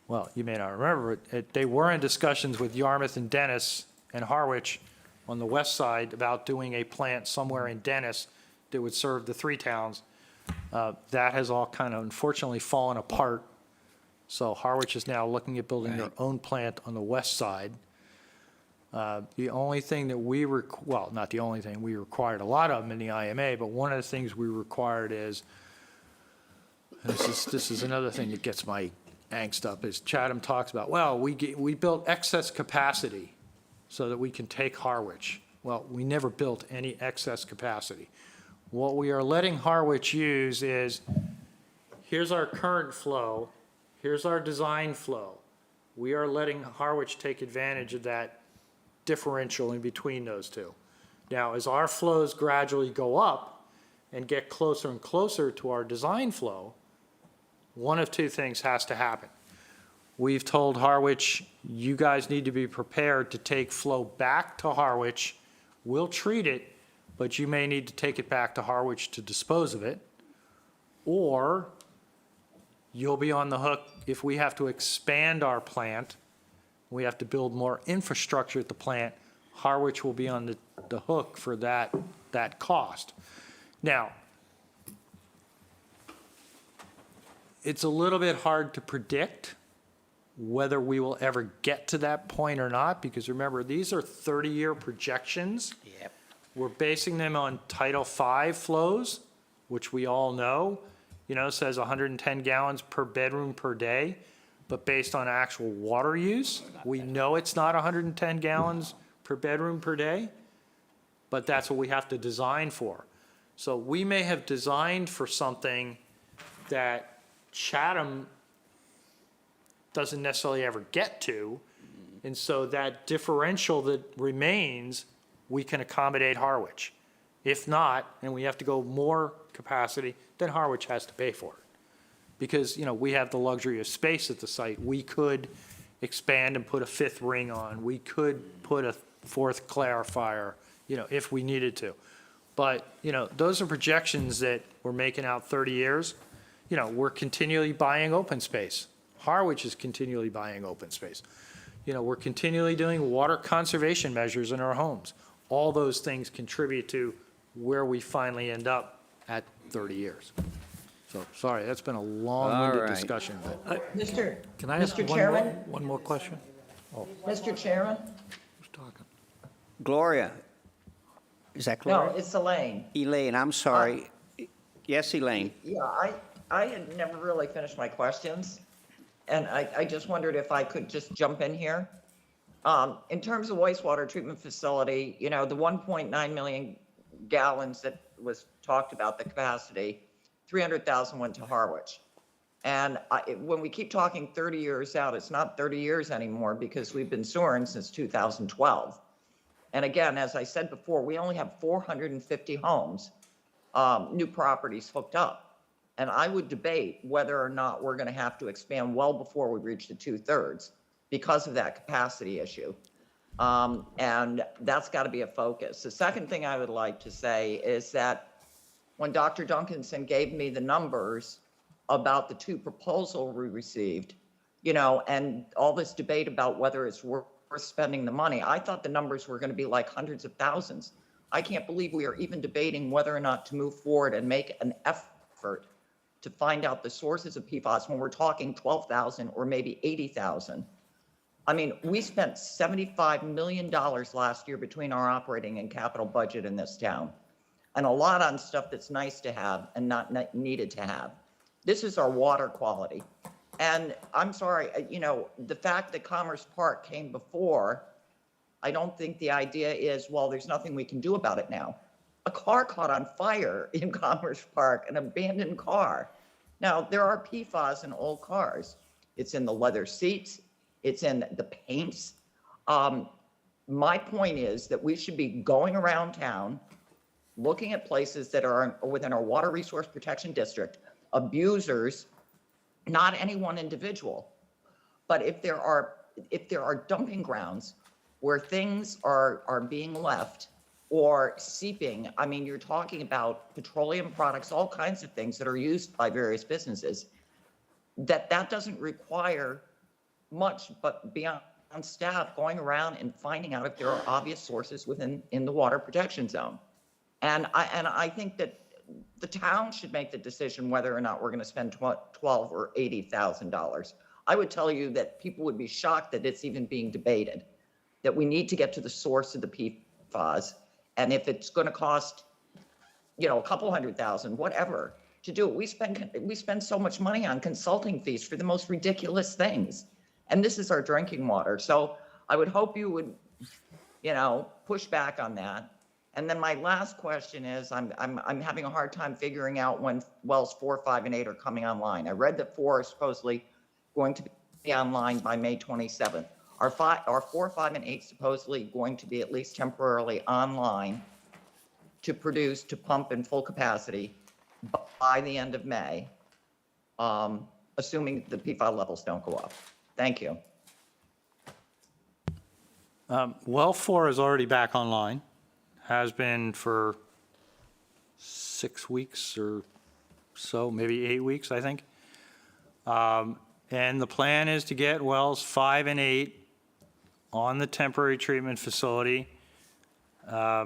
well, you may not remember, but they were in discussions with Yarmouth and Dennis and Harwich on the west side about doing a plant somewhere in Dennis that would serve the three towns. That has all kind of unfortunately fallen apart. So Harwich is now looking at building their own plant on the west side. The only thing that well, not the only thing, we required a lot of them in the IMA, but one of the things we required is, this is another thing that gets my angst up, is Chatham talks about, well, we built excess capacity so that we can take Harwich. Well, we never built any excess capacity. What we are letting Harwich use is, here's our current flow, here's our design flow. We are letting Harwich take advantage of that differential in between those two. Now, as our flows gradually go up and get closer and closer to our design flow, one of two things has to happen. We've told Harwich, you guys need to be prepared to take flow back to Harwich. We'll treat it, but you may need to take it back to Harwich to dispose of it. Or you'll be on the hook if we have to expand our plant, we have to build more infrastructure at the plant, Harwich will be on the hook for that cost. Now, it's a little bit hard to predict whether we will ever get to that point or not, because remember, these are 30-year projections. Yep. We're basing them on Title V flows, which we all know, says 110 gallons per bedroom per day, but based on actual water use, we know it's not 110 gallons per bedroom per day, but that's what we have to design for. So we may have designed for something that Chatham doesn't necessarily ever get to, and so that differential that remains, we can accommodate Harwich. If not, and we have to go more capacity, then Harwich has to pay for it. Because, we have the luxury of space at the site. We could expand and put a fifth ring on. We could put a fourth clarifier, if we needed to. But, those are projections that we're making out 30 years. We're continually buying open space. Harwich is continually buying open space. We're continually doing water conservation measures in our homes. All those things contribute to where we finally end up at 30 years. So, sorry, that's been a All long-winded right. discussion, but Mr. Can I ask Mr. one Chairman? more, one more question? Mr. Chairman? Who's talking? Gloria, is that No, Gloria? it's Elaine. Elaine, I'm sorry. Yes, Elaine? Yeah, I had never really finished my questions, and I just wondered if I could just jump in here. In terms of wastewater treatment facility, the 1.9 million gallons that was talked about, the capacity, 300,000 went to Harwich. And when we keep talking 30 years out, it's not 30 years anymore because we've been sewering since 2012. And again, as I said before, we only have 450 homes, new properties hooked up. And I would debate whether or not we're going to have to expand well before we reach the 2/3 because of that capacity issue. And that's got to be a focus. The second thing I would like to say is that when Dr. Duncanson gave me the numbers about the 2 proposals we received, and all this debate about whether it's worth spending the money, I thought the numbers were going to be like hundreds of thousands. I can't believe we are even debating whether or not to move forward and make an effort to find out the sources of PFAS when we're talking 12,000 or maybe 80,000. I mean, we spent $75 million last year between our operating and capital budget in this town, and a lot on stuff that's nice to have and not needed to have. This is our water quality. And I'm sorry, the fact that Commerce Park came before, I don't think the idea is, well, there's nothing we can do about it now. A car caught on fire in Commerce Park, an abandoned car. Now, there are PFAS in old cars. It's in the leather seats. It's in the paints. My point is that we should be going around town, looking at places that are within our water resource protection district, abusers, not any one individual, but if there are dumping grounds where things are being left or seeping, I mean, you're talking about petroleum products, all kinds of things that are used by various businesses, that doesn't require much but beyond staff going around and finding out if there are obvious sources in the water protection zone. And I think that the town should make the decision whether or not we're going to spend $12,000 or $80,000. I would tell you that people would be shocked that it's even being debated, that we need to get to the source of the PFAS. And if it's going to cost, a couple $100,000, whatever, to do it, we spend so much money on consulting fees for the most ridiculous things. And this is our drinking water. So I would hope you would, push back on that. And then my last question is, I'm having a hard time figuring out when wells 4, 5, and 8 are coming online. I read that 4 are supposedly going to be online by May 27th. Are 4, 5, and 8 supposedly going to be at least temporarily online to pump in full capacity by the end of May, assuming the PFAS levels don't go up? Thank you. well 4 is already back online, has been for 6 weeks or so, maybe 8 weeks, I think. And the plan is to get wells 5 and 8 on the temporary treatment facility. I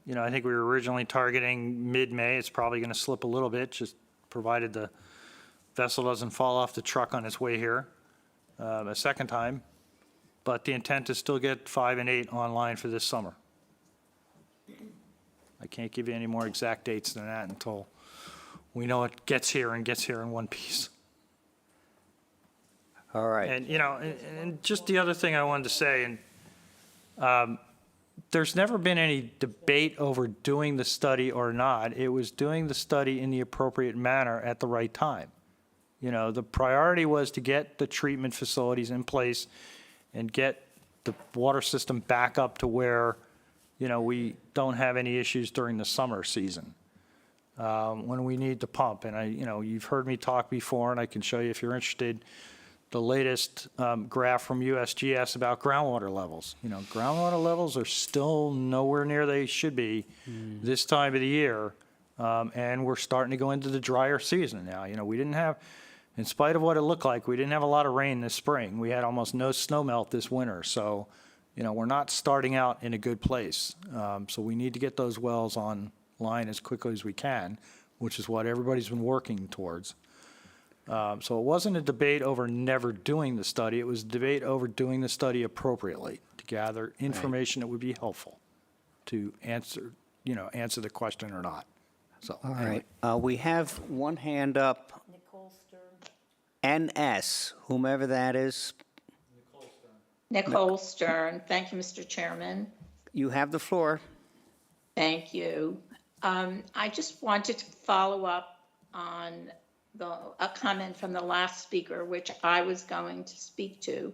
think we were originally targeting mid-May. It's probably going to slip a little bit, just provided the vessel doesn't fall off the truck on its way here a second time. But the intent is still get 5 and 8 online for this summer. I can't give you any more exact dates than that until we know it gets here in one piece. All right. And, and just the other thing I wanted to say, and there's never been any debate over doing the study or not. It was doing the study in the appropriate manner at the right time. The priority was to get the treatment facilities in place and get the water system back up to where, we don't have any issues during the summer season when we need to pump. And you've heard me talk before, and I can show you if you're interested, the latest graph from USGS about groundwater levels. Groundwater levels are still nowhere near they should be this time of the year, and we're starting to go into the drier season now. We didn't have, in spite of what it looked like, we didn't have a lot of rain this spring. We had almost no snow melt this winter, so we're not starting out in a good place. So we need to get those wells online as quickly as we can. which is what everybody's been working towards. So it wasn't a debate over never doing the study. It was a debate over doing the study appropriately to gather information that would be helpful to answer the question or not. So, All anyway. right. We have one hand up. Nicole Stern. NS, whomever that is, Nicole Stern. Thank you, Mr. Chairman. you have the floor. Thank you. I just wanted to follow up on a comment from the last speaker, which I was going to speak to,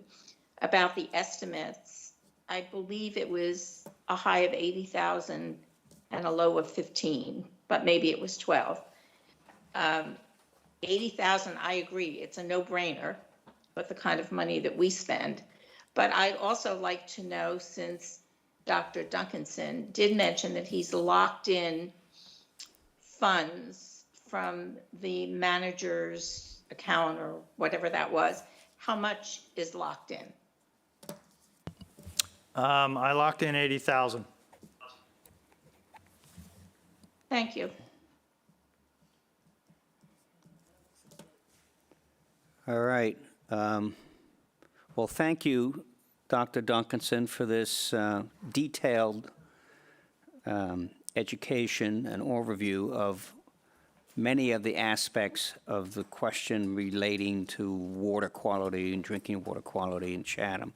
about the estimates. I believe it was a high of 80,000 and a low of 15, but maybe it was 12. 80,000, I agree, it's a no-brainer with the kind of money that we spend. But I'd also like to know, since Dr. Duncanson did mention that he's locked in funds from the manager's account or whatever that was, how much is locked in? I locked in 80,000. Thank you. All right. Well, thank you, Dr. Duncanson, for this detailed education and overview of many of the aspects of the question relating to water quality and drinking water quality in Chatham.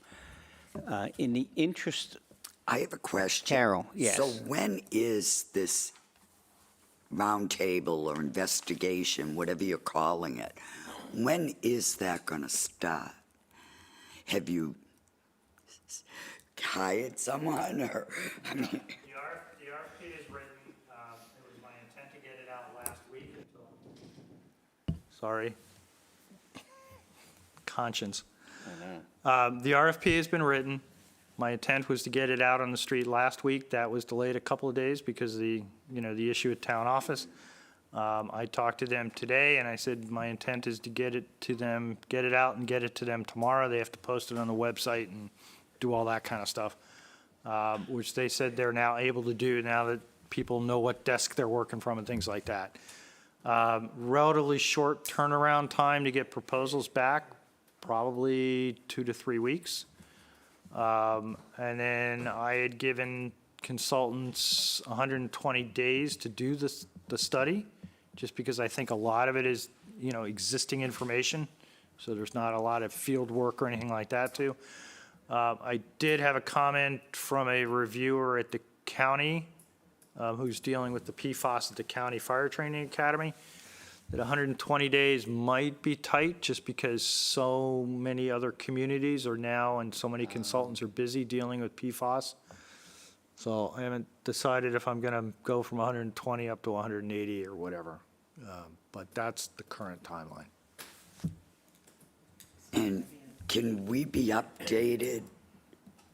In the interest, I have a question. Carol, yes. So when is this roundtable or investigation, whatever you're calling it, when is that going to start? Have you hired someone, or, I mean... The RFP is written. It was my intent to get it out last week until... Sorry. Conscience. The RFP has been written. My intent was to get it out on the street last week. That was delayed a couple of days because of the issue at town office. I talked to them today, and I said my intent is to get it out and get it to them tomorrow. They have to post it on the website and do all that kind of stuff, which they said they're now able to do now that people know what desk they're working from and things like that. Relatively short turnaround time to get proposals back, probably 2 to 3 weeks. And then I had given consultants 120 days to do the study, just because I think a lot of it is, existing information. So there's not a lot of field work or anything like that too. I did have a comment from a reviewer at the county who's dealing with the PFAS at the County Fire Training Academy, that 120 days might be tight just because so many other communities are now and so many consultants are busy dealing with PFAS. So I haven't decided if I'm going to go from 120 up to 180 or whatever. But that's the current timeline. And can we be updated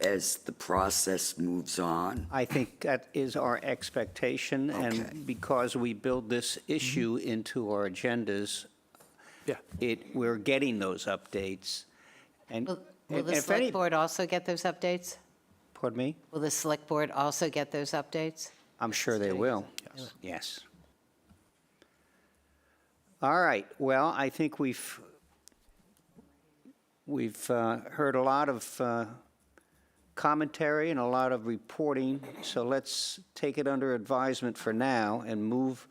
as the process moves on? I think that is our expectation, Okay. and because we build this issue into our agendas, Yeah. we're getting those updates. And Will and the if any- select board also get those updates? Pardon me? Will the select board also get those updates? I'm sure they will. Yes. All right. Well, I think we've heard a lot of commentary and a lot of reporting, so let's take it under advisement for now and move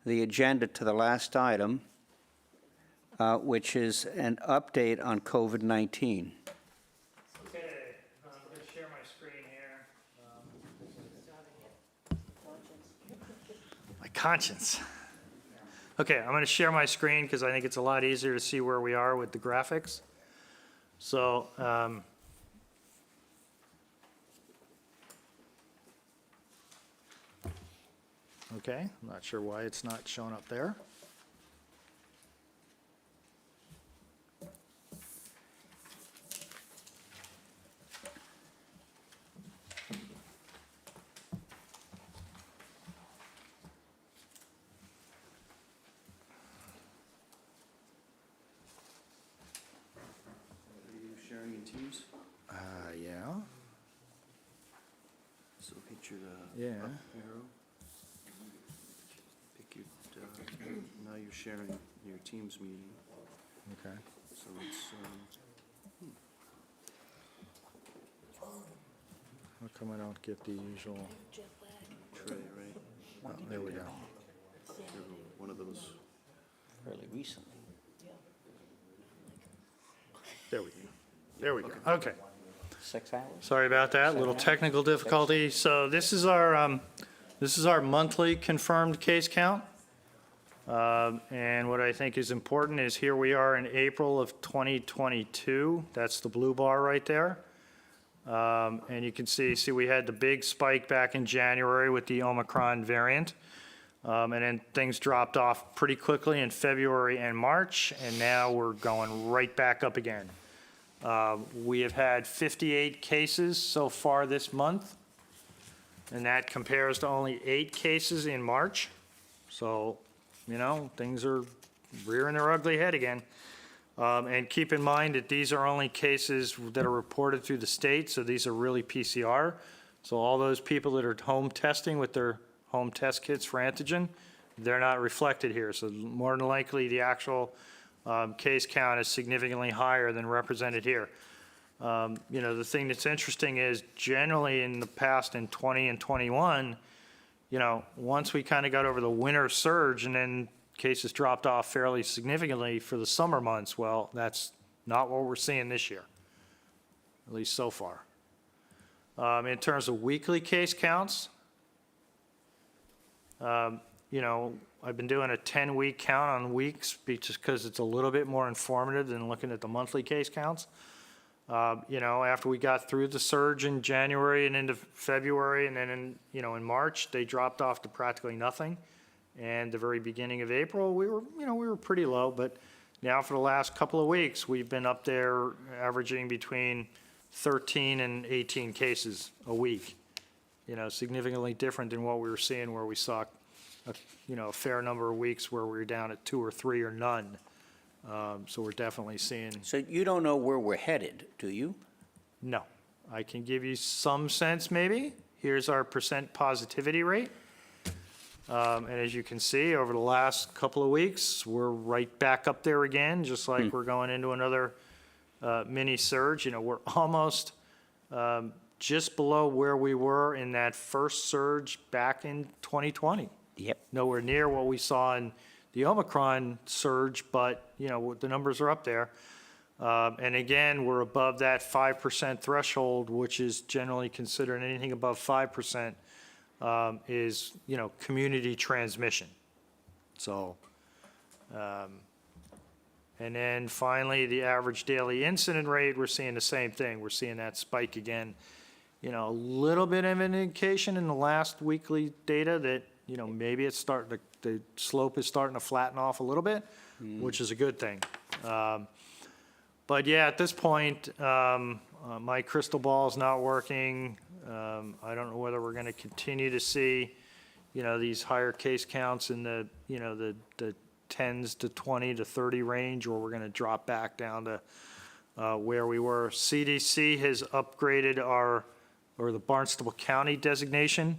the agenda to the last item, which is an update on COVID-19. Okay, I'm going to share my screen here. My conscience. Okay, I'm going to share my screen because I think it's a lot easier to see where we are with the graphics. So, okay, I'm not sure why it's not showing up there. Sharing in Teams? Yeah. So hit your Yeah. up arrow. Pick your you're sharing your Teams meeting, Okay. so it's, How come I don't get the usual? Trey, right? Oh, there we go. One of those. Fairly recently. There we go. There we go. Okay. 6 hours? Sorry about that, little technical difficulty. So this is our monthly confirmed case count. And what I think is important is here we are in April of 2022. That's the blue bar right there. And you can see we had the big spike back in January with the Omicron variant. And then things dropped off pretty quickly in February and March, and now we're going right back up again. We have had 58 cases so far this month, and that compares to only 8 cases in March. So, things are rearing their ugly head again. And keep in mind that these are only cases that are reported through the state, so these are really PCR. So all those people that are home testing with their home test kits for antigen, they're not reflected here. So more than likely, the actual case count is significantly higher than represented here. The thing that's interesting is generally in the past in 20 and 21, once we kind of got over the winter surge and then cases dropped off fairly significantly for the summer months, well, that's not what we're seeing this year, at least so far. In terms of weekly case counts, I've been doing a 10-week count on weeks just because it's a little bit more informative than looking at the monthly case counts. After we got through the surge in January and into February, and then in March, they dropped off to practically nothing. And the very beginning of April, we were pretty low, but now for the last couple of weeks, we've been up there averaging between 13 and 18 cases a week. Significantly different than what we were seeing where we saw a fair number of weeks where we were down at 2 or 3 or none. So we're definitely seeing. So you don't know where we're headed, do you? No. I can give you some sense maybe. Here's our percent positivity rate. And as you can see, over the last couple of weeks, we're right back up there again, just like we're going into another mini surge. We're almost just below where we were in that first surge back in 2020. Yep. Nowhere near what we saw in the Omicron surge, but, the numbers are up there. And again, we're above that 5% threshold, which is generally considered anything above 5% is, community transmission. So, and then finally, the average daily incident rate, we're seeing the same thing. We're seeing that spike again. A little bit of an indication in the last weekly data that, maybe it's the slope is starting to flatten off a little bit, which is a good thing. But yeah, at this point, my crystal ball is not working. I don't know whether we're going to continue to see, these higher case counts in the 10s to 20 to 30 range, or we're going to drop back down to where we were. CDC has upgraded the Barnstable County designation,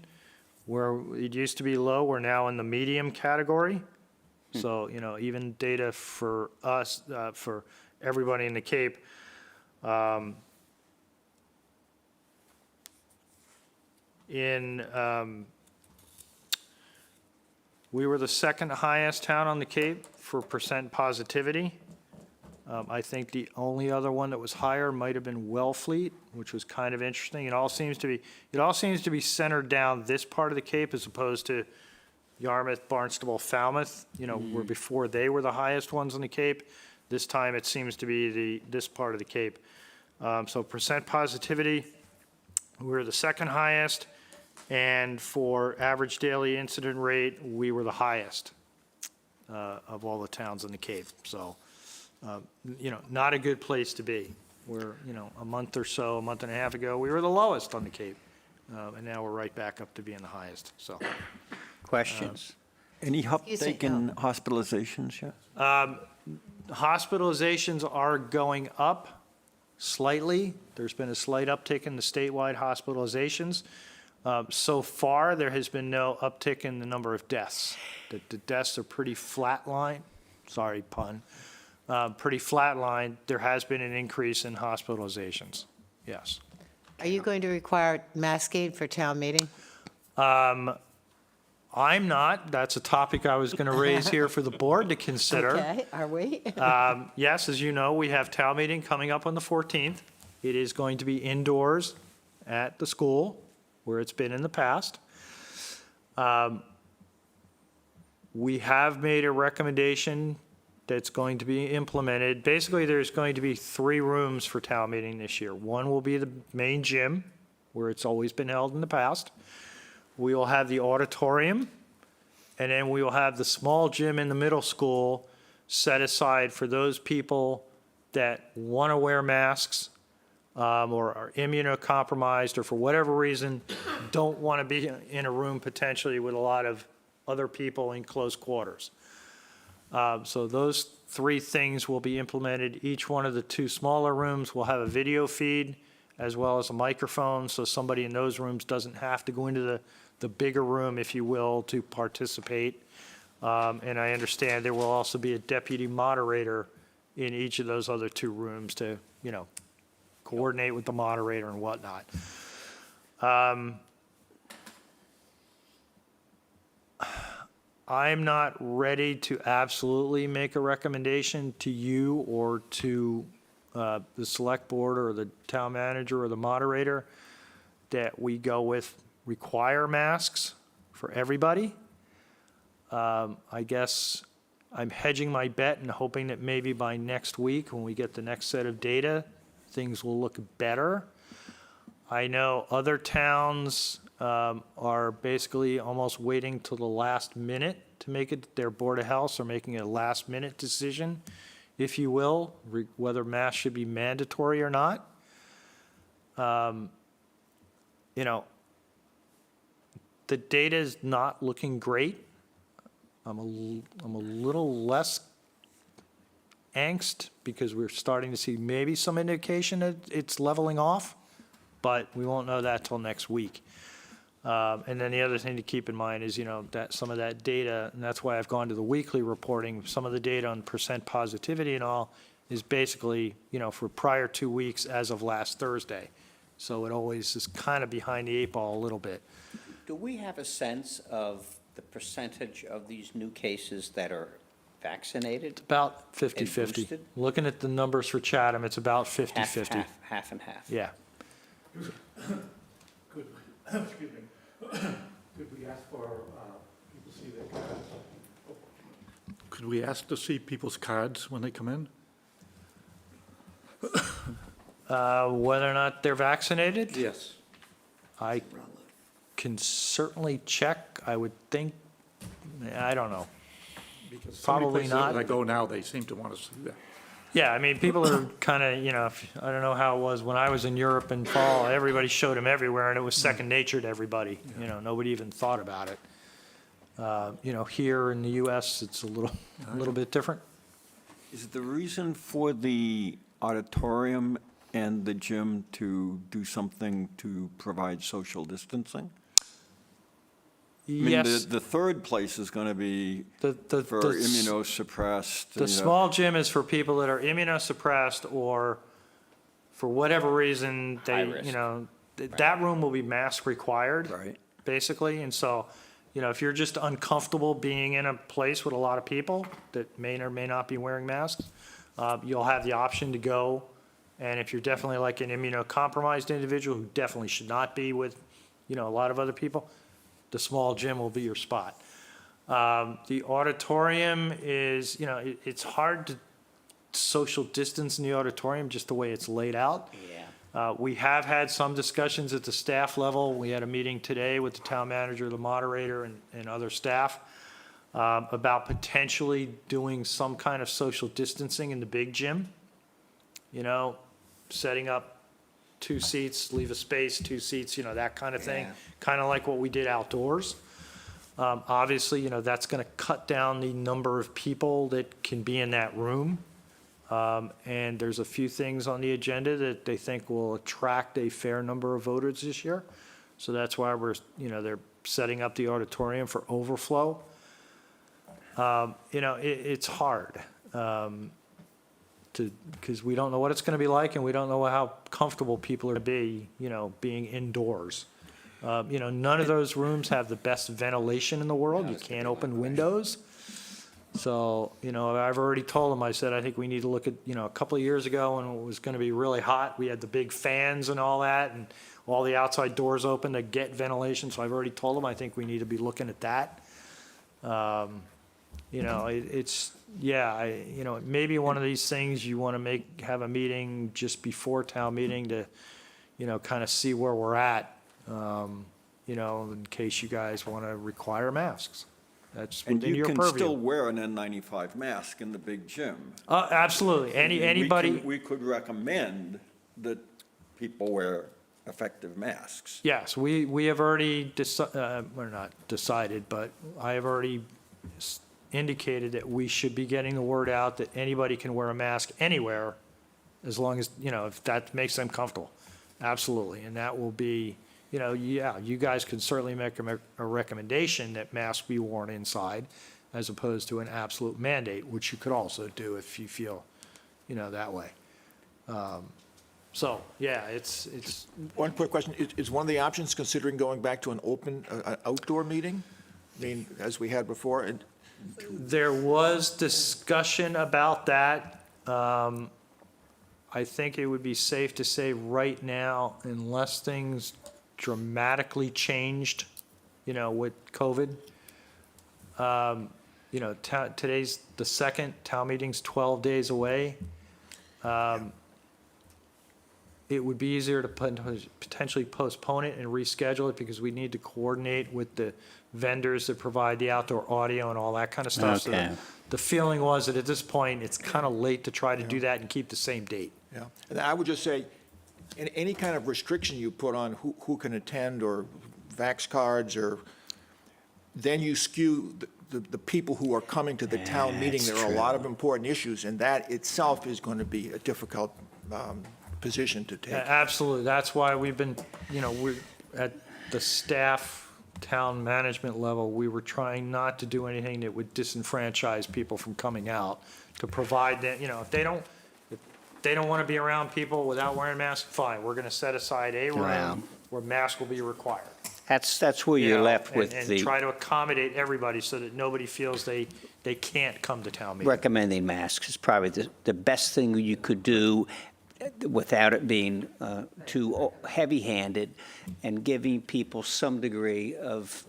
where it used to be low, we're now in the medium category. So, even data for us, for everybody in the Cape. We were the second highest town on the Cape for percent positivity. I think the only other one that was higher might have been Wellfleet, which was kind of interesting. It all seems to be centered down this part of the Cape as opposed to Yarmouth, Barnstable, Falmouth, where before they were the highest ones on the Cape. This time it seems to be this part of the Cape. So percent positivity, we're the second highest. And for average daily incident rate, we were the highest of all the towns on the Cape. So, not a good place to be. We're, a month and a half ago, we were the lowest on the Cape. And now we're right back up to being the highest, so. Questions? Any uptake in hospitalizations yet? Hospitalizations are going up slightly. There's been a slight uptick in the statewide hospitalizations. So far, there has been no uptick in the number of deaths. The deaths are pretty flatline, sorry, pun, pretty flatline. There has been an increase in hospitalizations, yes. Are you going to require masking for town meeting? I'm not. That's a topic I was going to raise here for the board to consider. Okay, are we? Yes, as you know, we have town meeting coming up on the 14th. It is going to be indoors at the school, where it's been in the past. We have made a recommendation that's going to be implemented. Basically, there's going to be 3 rooms for town meeting this year. One will be the main gym, where it's always been held in the past. We will have the auditorium, and then we will have the small gym in the middle school set aside for those people that want to wear masks or are immunocompromised or for whatever reason don't want to be in a room potentially with a lot of other people in close quarters. So those 3 things will be implemented. Each one of the 2 smaller rooms will have a video feed as well as a microphone, so somebody in those rooms doesn't have to go into the bigger room, if you will, to participate. And I understand there will also be a deputy moderator in each of those other 2 rooms to, coordinate with the moderator and whatnot. I'm not ready to absolutely make a recommendation to you or to the select board or the town manager or the moderator that we go with require masks for everybody. I guess I'm hedging my bet and hoping that maybe by next week, when we get the next set of data, things will look better. I know other towns are basically almost waiting till the last minute to make it. Their Board of Health are making a last-minute decision, if you will, whether masks should be mandatory or not. The data is not looking great. I'm a little less angst because we're starting to see maybe some indication that it's leveling off, but we won't know that till next week. And then the other thing to keep in mind is, that some of that data, and that's why I've gone to the weekly reporting, some of the data on percent positivity and all is basically, for prior 2 weeks as of last Thursday. So it always is kind of behind the 8 ball a little bit. Do we have a sense of the percentage of these new cases that are vaccinated? About 50-50. boosted? Looking at the numbers for Chatham, it's about Half, 50-50. half and half. Yeah. Could, excuse me, could we ask for people to see their cards? Could we ask to see people's cards when they come in? Whether or not they're vaccinated, Yes. I can certainly check. I would think, I don't know. Because so many Probably places not. that I go now, they seem to want to see that. Yeah, I mean, people are kind of, I don't know how it was when I was in Europe in fall, everybody showed them everywhere and it was second nature to everybody. Nobody even thought about it. Here in the US, it's a little bit different. Is the reason for the auditorium and the gym to do something to provide social distancing? I mean, Yes, the third place is going to be for immunosuppressed. the small gym is for people that are immunosuppressed or for whatever reason, High risk. that room will be mask required. Right. Basically, and so, if you're just uncomfortable being in a place with a lot of people that may or may not be wearing masks, you'll have the option to go. And if you're definitely like an immunocompromised individual who definitely should not be with, a lot of other people, the small gym will be your spot. The auditorium is, it's hard to social distance in the auditorium just the way it's laid out. Yeah. We have had some discussions at the staff level. We had a meeting today with the town manager, the moderator, and other staff about potentially doing some kind of social distancing in the big gym. Setting up 2 seats, leave a space, 2 seats, that kind of thing. Yeah. Kind of like what we did outdoors. Obviously, that's going to cut down the number of people that can be in that room. And there's a few things on the agenda that they think will attract a fair number of voters this year. So that's why they're setting up the auditorium for overflow. It's hard because we don't know what it's going to be like, and we don't know how comfortable people are going to be, being indoors. None of those rooms have the best ventilation in the world. You can't open windows. So, I've already told them, I said, I think we need to look at, a couple of years ago when it was going to be really hot, we had the big fans and all that, and all the outside doors open to get ventilation. So I've already told them, I think we need to be looking at that. Maybe one of these things you want to have a meeting just before town meeting to, kind of see where we're at, in case you guys want to require masks. That's And within you your can purview. still wear an N95 mask in the big gym. Absolutely. Anybody. We could recommend that people wear effective masks. Yes, we have already we're not decided, but I have already indicated that we should be getting the word out that anybody can wear a mask anywhere, as long as, if that makes them comfortable. Absolutely. And that will be, you guys can certainly make a recommendation that masks be worn inside as opposed to an absolute mandate, which you could also do if you feel, that way. It's. One quick question, is one of the options considering going back to an open, outdoor meeting? I mean, as we had before, and There was discussion about that. I think it would be safe to say right now, unless things dramatically changed, with COVID. Today's the second, town meeting's 12 days away. It would be easier to potentially postpone it and reschedule it because we need to coordinate with the vendors that provide the outdoor audio and all that kind of stuff. Okay. So the feeling was that at this point, it's kind of late to try to do that and keep the same date. yeah, and I would just say, any kind of restriction you put on who can attend or vax cards or, then you skew the people who are coming to the town meeting. that's There are a lot of true. important issues, and that itself is going to be a difficult position to take. Absolutely. That's why we've been, we're at the staff, town management level, we were trying not to do anything that would disenfranchise people from coming out, to provide that, if they don't want to be around people without wearing masks, fine. We're going to set aside a Wow. room where masks will be required. That's where You you're know, left with and the try to accommodate everybody so that nobody feels they can't come to town meeting. recommending masks is probably the best thing you could do without it being too heavy-handed and giving people some degree of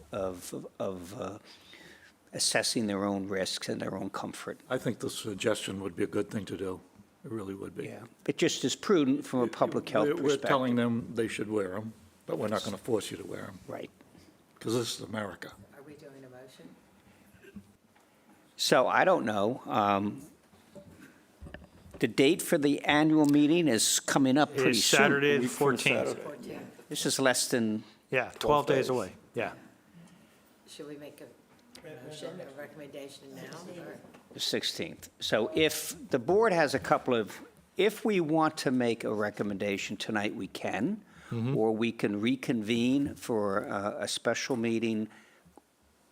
assessing their own risks and their own comfort. I think the suggestion would be a good thing to do. It really would be. Yeah, it just is prudent from a public health We're perspective. telling them they should wear them, but we're not going to force you to wear them, Right. because this is America. Are we doing a motion? So I don't know. The date for the annual meeting is coming up pretty It's soon. Saturday the Week from 14th. Saturday. This is less than, Yeah, 12 12 days days. away. Yeah. Should we make a motion, a recommendation now? or- the 16th. So if the board has if we want to make a recommendation tonight, we can, or we can reconvene for a special meeting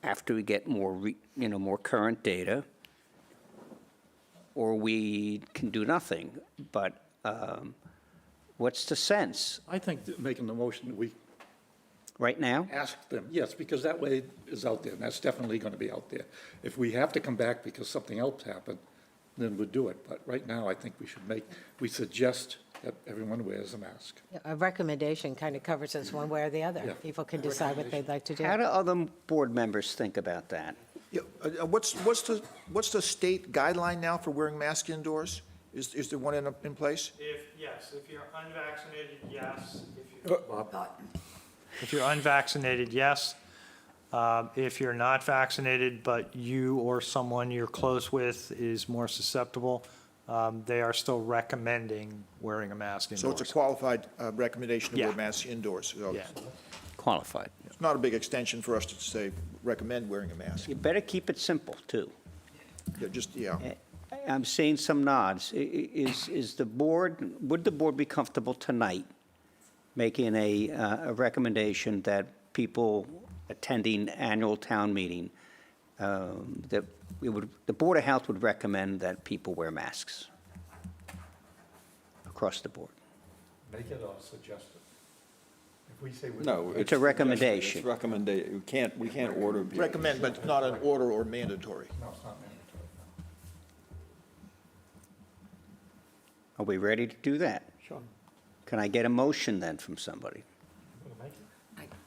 after we get more current data, or we can do nothing. But what's the sense I think that making the motion, we right now? ask them, yes, because that way is out there, and that's definitely going to be out there. If we have to come back because something else happened, then we'll do it. But right now, I think we suggest that everyone wears a mask. A recommendation kind of covers us one way or the other. Yeah. People can decide what they'd like to do. How do other board members think about that? Yeah, what's the state guideline now for wearing masks indoors? Is there one in place? If you're unvaccinated, yes. If you're unvaccinated, yes. If you're not vaccinated, but you or someone you're close with is more susceptible, they are still recommending wearing a mask So indoors. it's a qualified recommendation to wear Yeah. masks indoors. So Yeah. Qualified. it's not a big extension for us to say, recommend wearing a mask. You better keep it simple, too. Yeah. I'm seeing some nods. Would the board be comfortable tonight making a recommendation that people attending annual town meeting, that the Board of Health would recommend that people wear masks across the board. Make it a suggestion. If we say. No. It's a recommendation. It's recommendation. We can't order people. Recommend, but not an order or mandatory. No, it's not mandatory. Are we ready to do that? Sure. Can I get a motion then from somebody?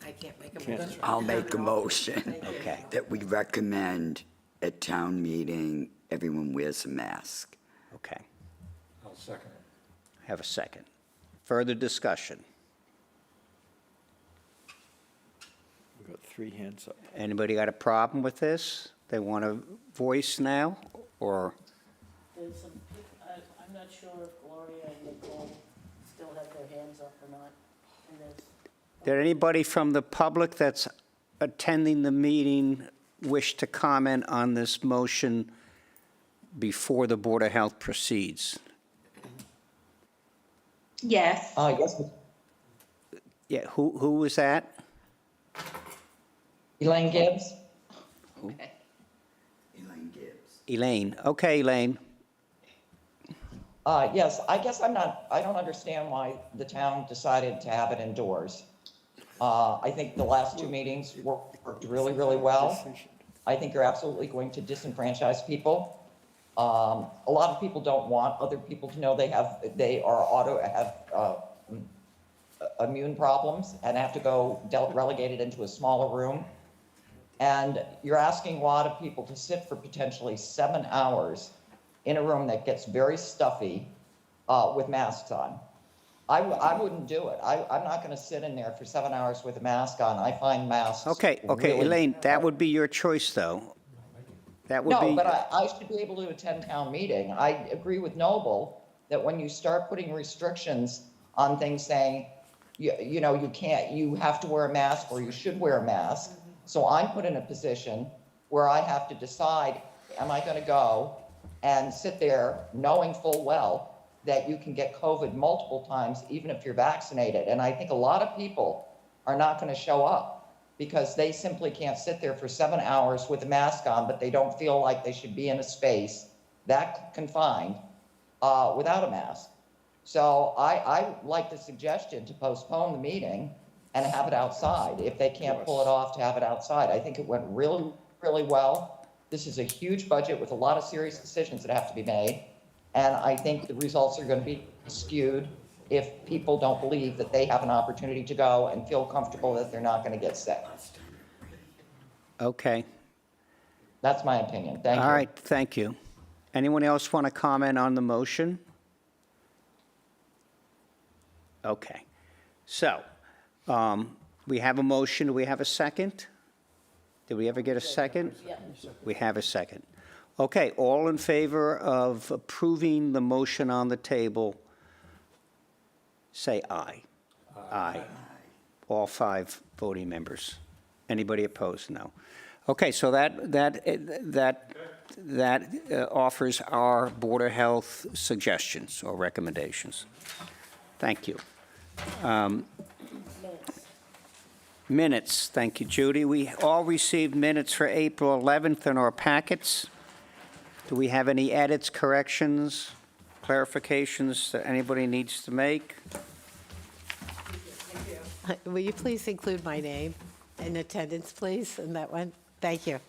I can't make a motion. I'll make a motion Okay. that we recommend at town meeting, everyone wears a mask. Okay, I'll second it. have a second. Further discussion? We've got 3 hands up. Anybody got a problem with this? They want to voice now, or? There's some, I'm not sure if Gloria and Nicole still have their hands up or not. And there's, Did anybody from the public that's attending the meeting wish to comment on this motion before the Board of Health proceeds? Yes. Yes, Yeah, who was that? Elaine Gibbs? Okay. Elaine Gibbs. Elaine. Okay, Elaine. Yes, I guess I don't understand why the town decided to have it indoors. I think the last 2 meetings worked really, really well. I think you're absolutely going to disenfranchise people. A lot of people don't want other people to know have immune problems and have to go relegated into a smaller room. And you're asking a lot of people to sit for potentially 7 hours in a room that gets very stuffy with masks on. I wouldn't do it. I'm not going to sit in there for 7 hours with a mask on. I find masks. Okay, really- Elaine, that would be your choice, though. That would be. No, but I should be able to attend town meeting. I agree with Noble that when you start putting restrictions on things saying, you know, you have to wear a mask or you should wear a mask. So I'm put in a position where I have to decide, am I going to go and sit there knowing full well that you can get COVID multiple times, even if you're vaccinated. And I think a lot of people are not going to show up because they simply can't sit there for 7 hours with a mask on, but they don't feel like they should be in a space that confined without a mask. So I like the suggestion to postpone the meeting and have it outside. If they can't pull it off, to have it outside. I think it went really, really well. This is a huge budget with a lot of serious decisions that have to be made. And I think the results are going to be skewed if people don't believe that they have an opportunity to go and feel comfortable that they're not going to get sick. Okay. That's my opinion. Thank you. All right, thank you. Anyone else want to comment on the motion? Okay. So, we have a motion. Do we have a second? Did we ever get a second? yeah. We have a second. Okay, all in favor of approving the motion on the table, say aye. Aye. All 5 voting members. Anybody opposed? No. Okay, so that offers our Board of Health suggestions or recommendations. Thank you. Minutes, thank you, Judy. We all received minutes for April 11th in our packets. Do we have any edits, corrections, clarifications that anybody needs to make? Will you please include my name in attendance, please, in that one? Thank you.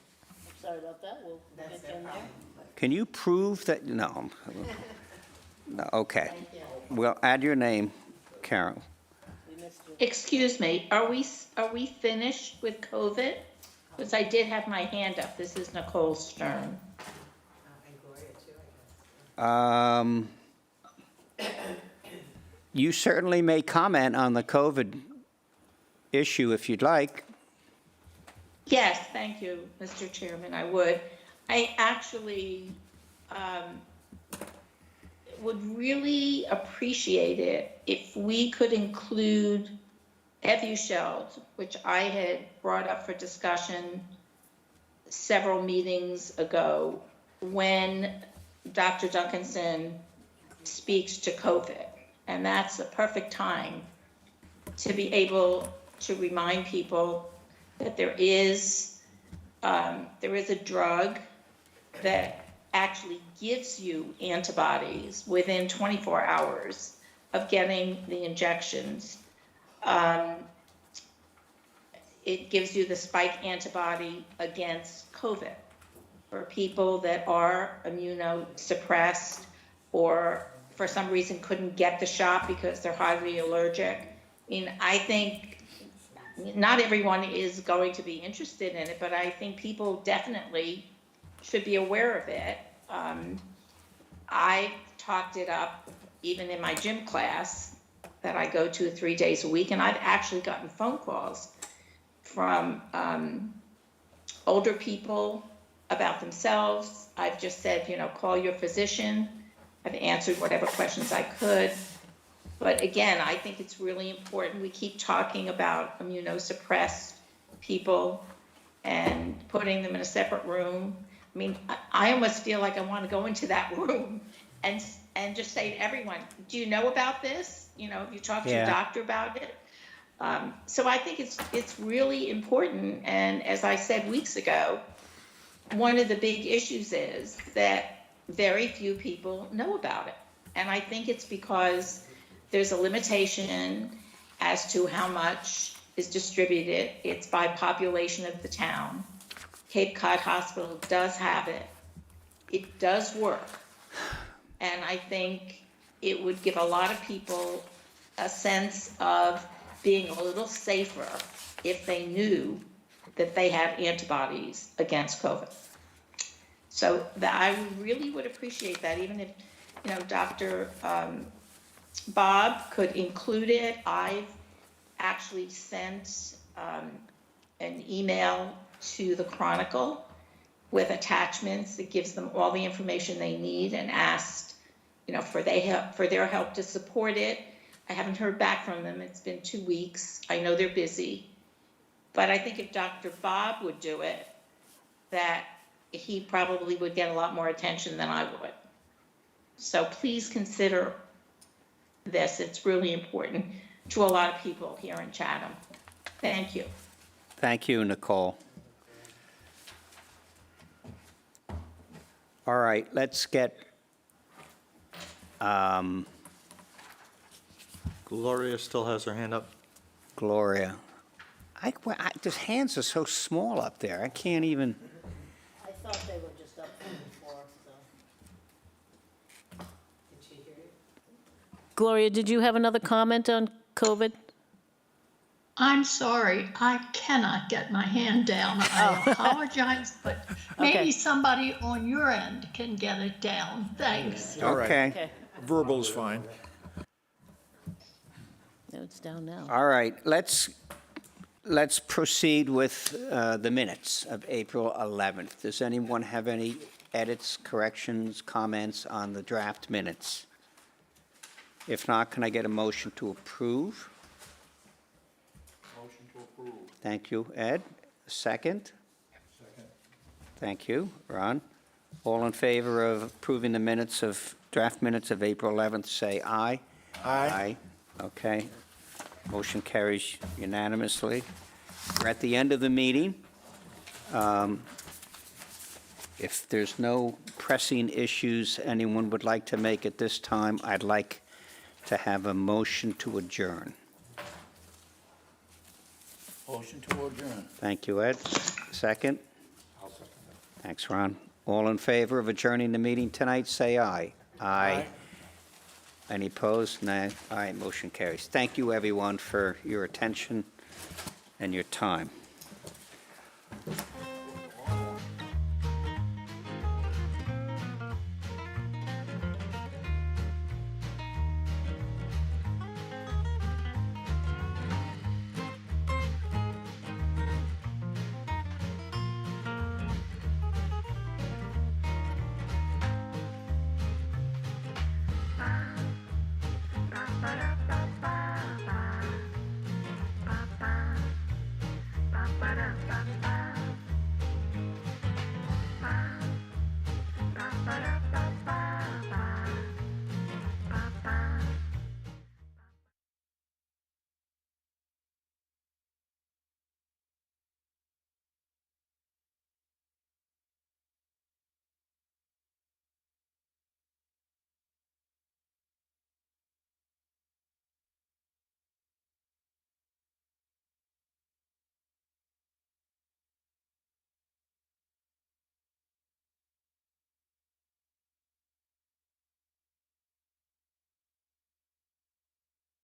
Sorry about that. We'll get in there. Can you prove that, no. No, okay. We'll add your name, Carol. We missed you. Excuse me, are we finished with COVID? Because I did have my hand up. This is Nicole Stern. You certainly may comment on the COVID issue if you'd like. Yes, thank you, Mr. Chairman, I would. I actually would really appreciate it if we could include Evusheld, which I had brought up for discussion several meetings ago, when Dr. Duncanson speaks to COVID. And that's the perfect time to be able to remind people that there is a drug that actually gives you antibodies within 24 hours of getting the injections. It gives you the spike antibody against COVID for people that are immunosuppressed or for some reason couldn't get the shot because they're highly allergic. I mean, I think not everyone is going to be interested in it, but I think people definitely should be aware of it. I talked it up even in my gym class that I go to 3 days a week, and I've actually gotten phone calls from older people about themselves. I've just said, call your physician. I've answered whatever questions I could. But again, I think it's really important. We keep talking about immunosuppressed people and putting them in a separate room. I mean, I almost feel like I want to go into that room and just say to everyone, do you know about this? Have you talked to your doctor about it? So I think it's really important. And as I said weeks ago, one of the big issues is that very few people know about it. And I think it's because there's a limitation as to how much is distributed. It's by population of the town. Cape Cod Hospital does have it. It does work. And I think it would give a lot of people a sense of being a little safer if they knew that they had antibodies against COVID. So I really would appreciate that, even if, Dr. Bob could include it. I've actually sent an email to the Chronicle with attachments that gives them all the information they need and asked, for their help to support it. I haven't heard back from them. It's been 2 weeks. I know they're busy. But I think if Dr. Bob would do it, that he probably would get a lot more attention than I would. So please consider this. It's really important to a lot of people here in Chatham. Thank you. Thank you, Nicole. All right, let's get, Gloria still has her hand up. Gloria. Those hands are so small up there. I can't even. I thought they were just up before, so. Did she hear you? Gloria, did you have another comment on COVID? I'm sorry, I cannot get my hand down. I apologize, but maybe Okay. somebody on your end can get it down. Thanks. All right. Okay. Verbal is fine. No, it's down now. All right, let's proceed with the minutes of April 11th. Does anyone have any edits, corrections, comments on the draft minutes? If not, can I get a motion to approve? Motion to approve. Thank you, Ed. Second? Second. Thank you, Ron. All in favor of approving the draft minutes of April 11th, say aye. Aye. Okay. Motion carries unanimously. We're at the end of the meeting. If there's no pressing issues anyone would like to make at this time, I'd like to have a motion to adjourn. Motion to adjourn. Thank you, Ed. Second? I'll second that. Thanks, Ron. All in favor of adjourning the meeting tonight, say aye. Aye. Any opposed? Nay. Aye, motion carries. Thank you, everyone, for your attention and your time.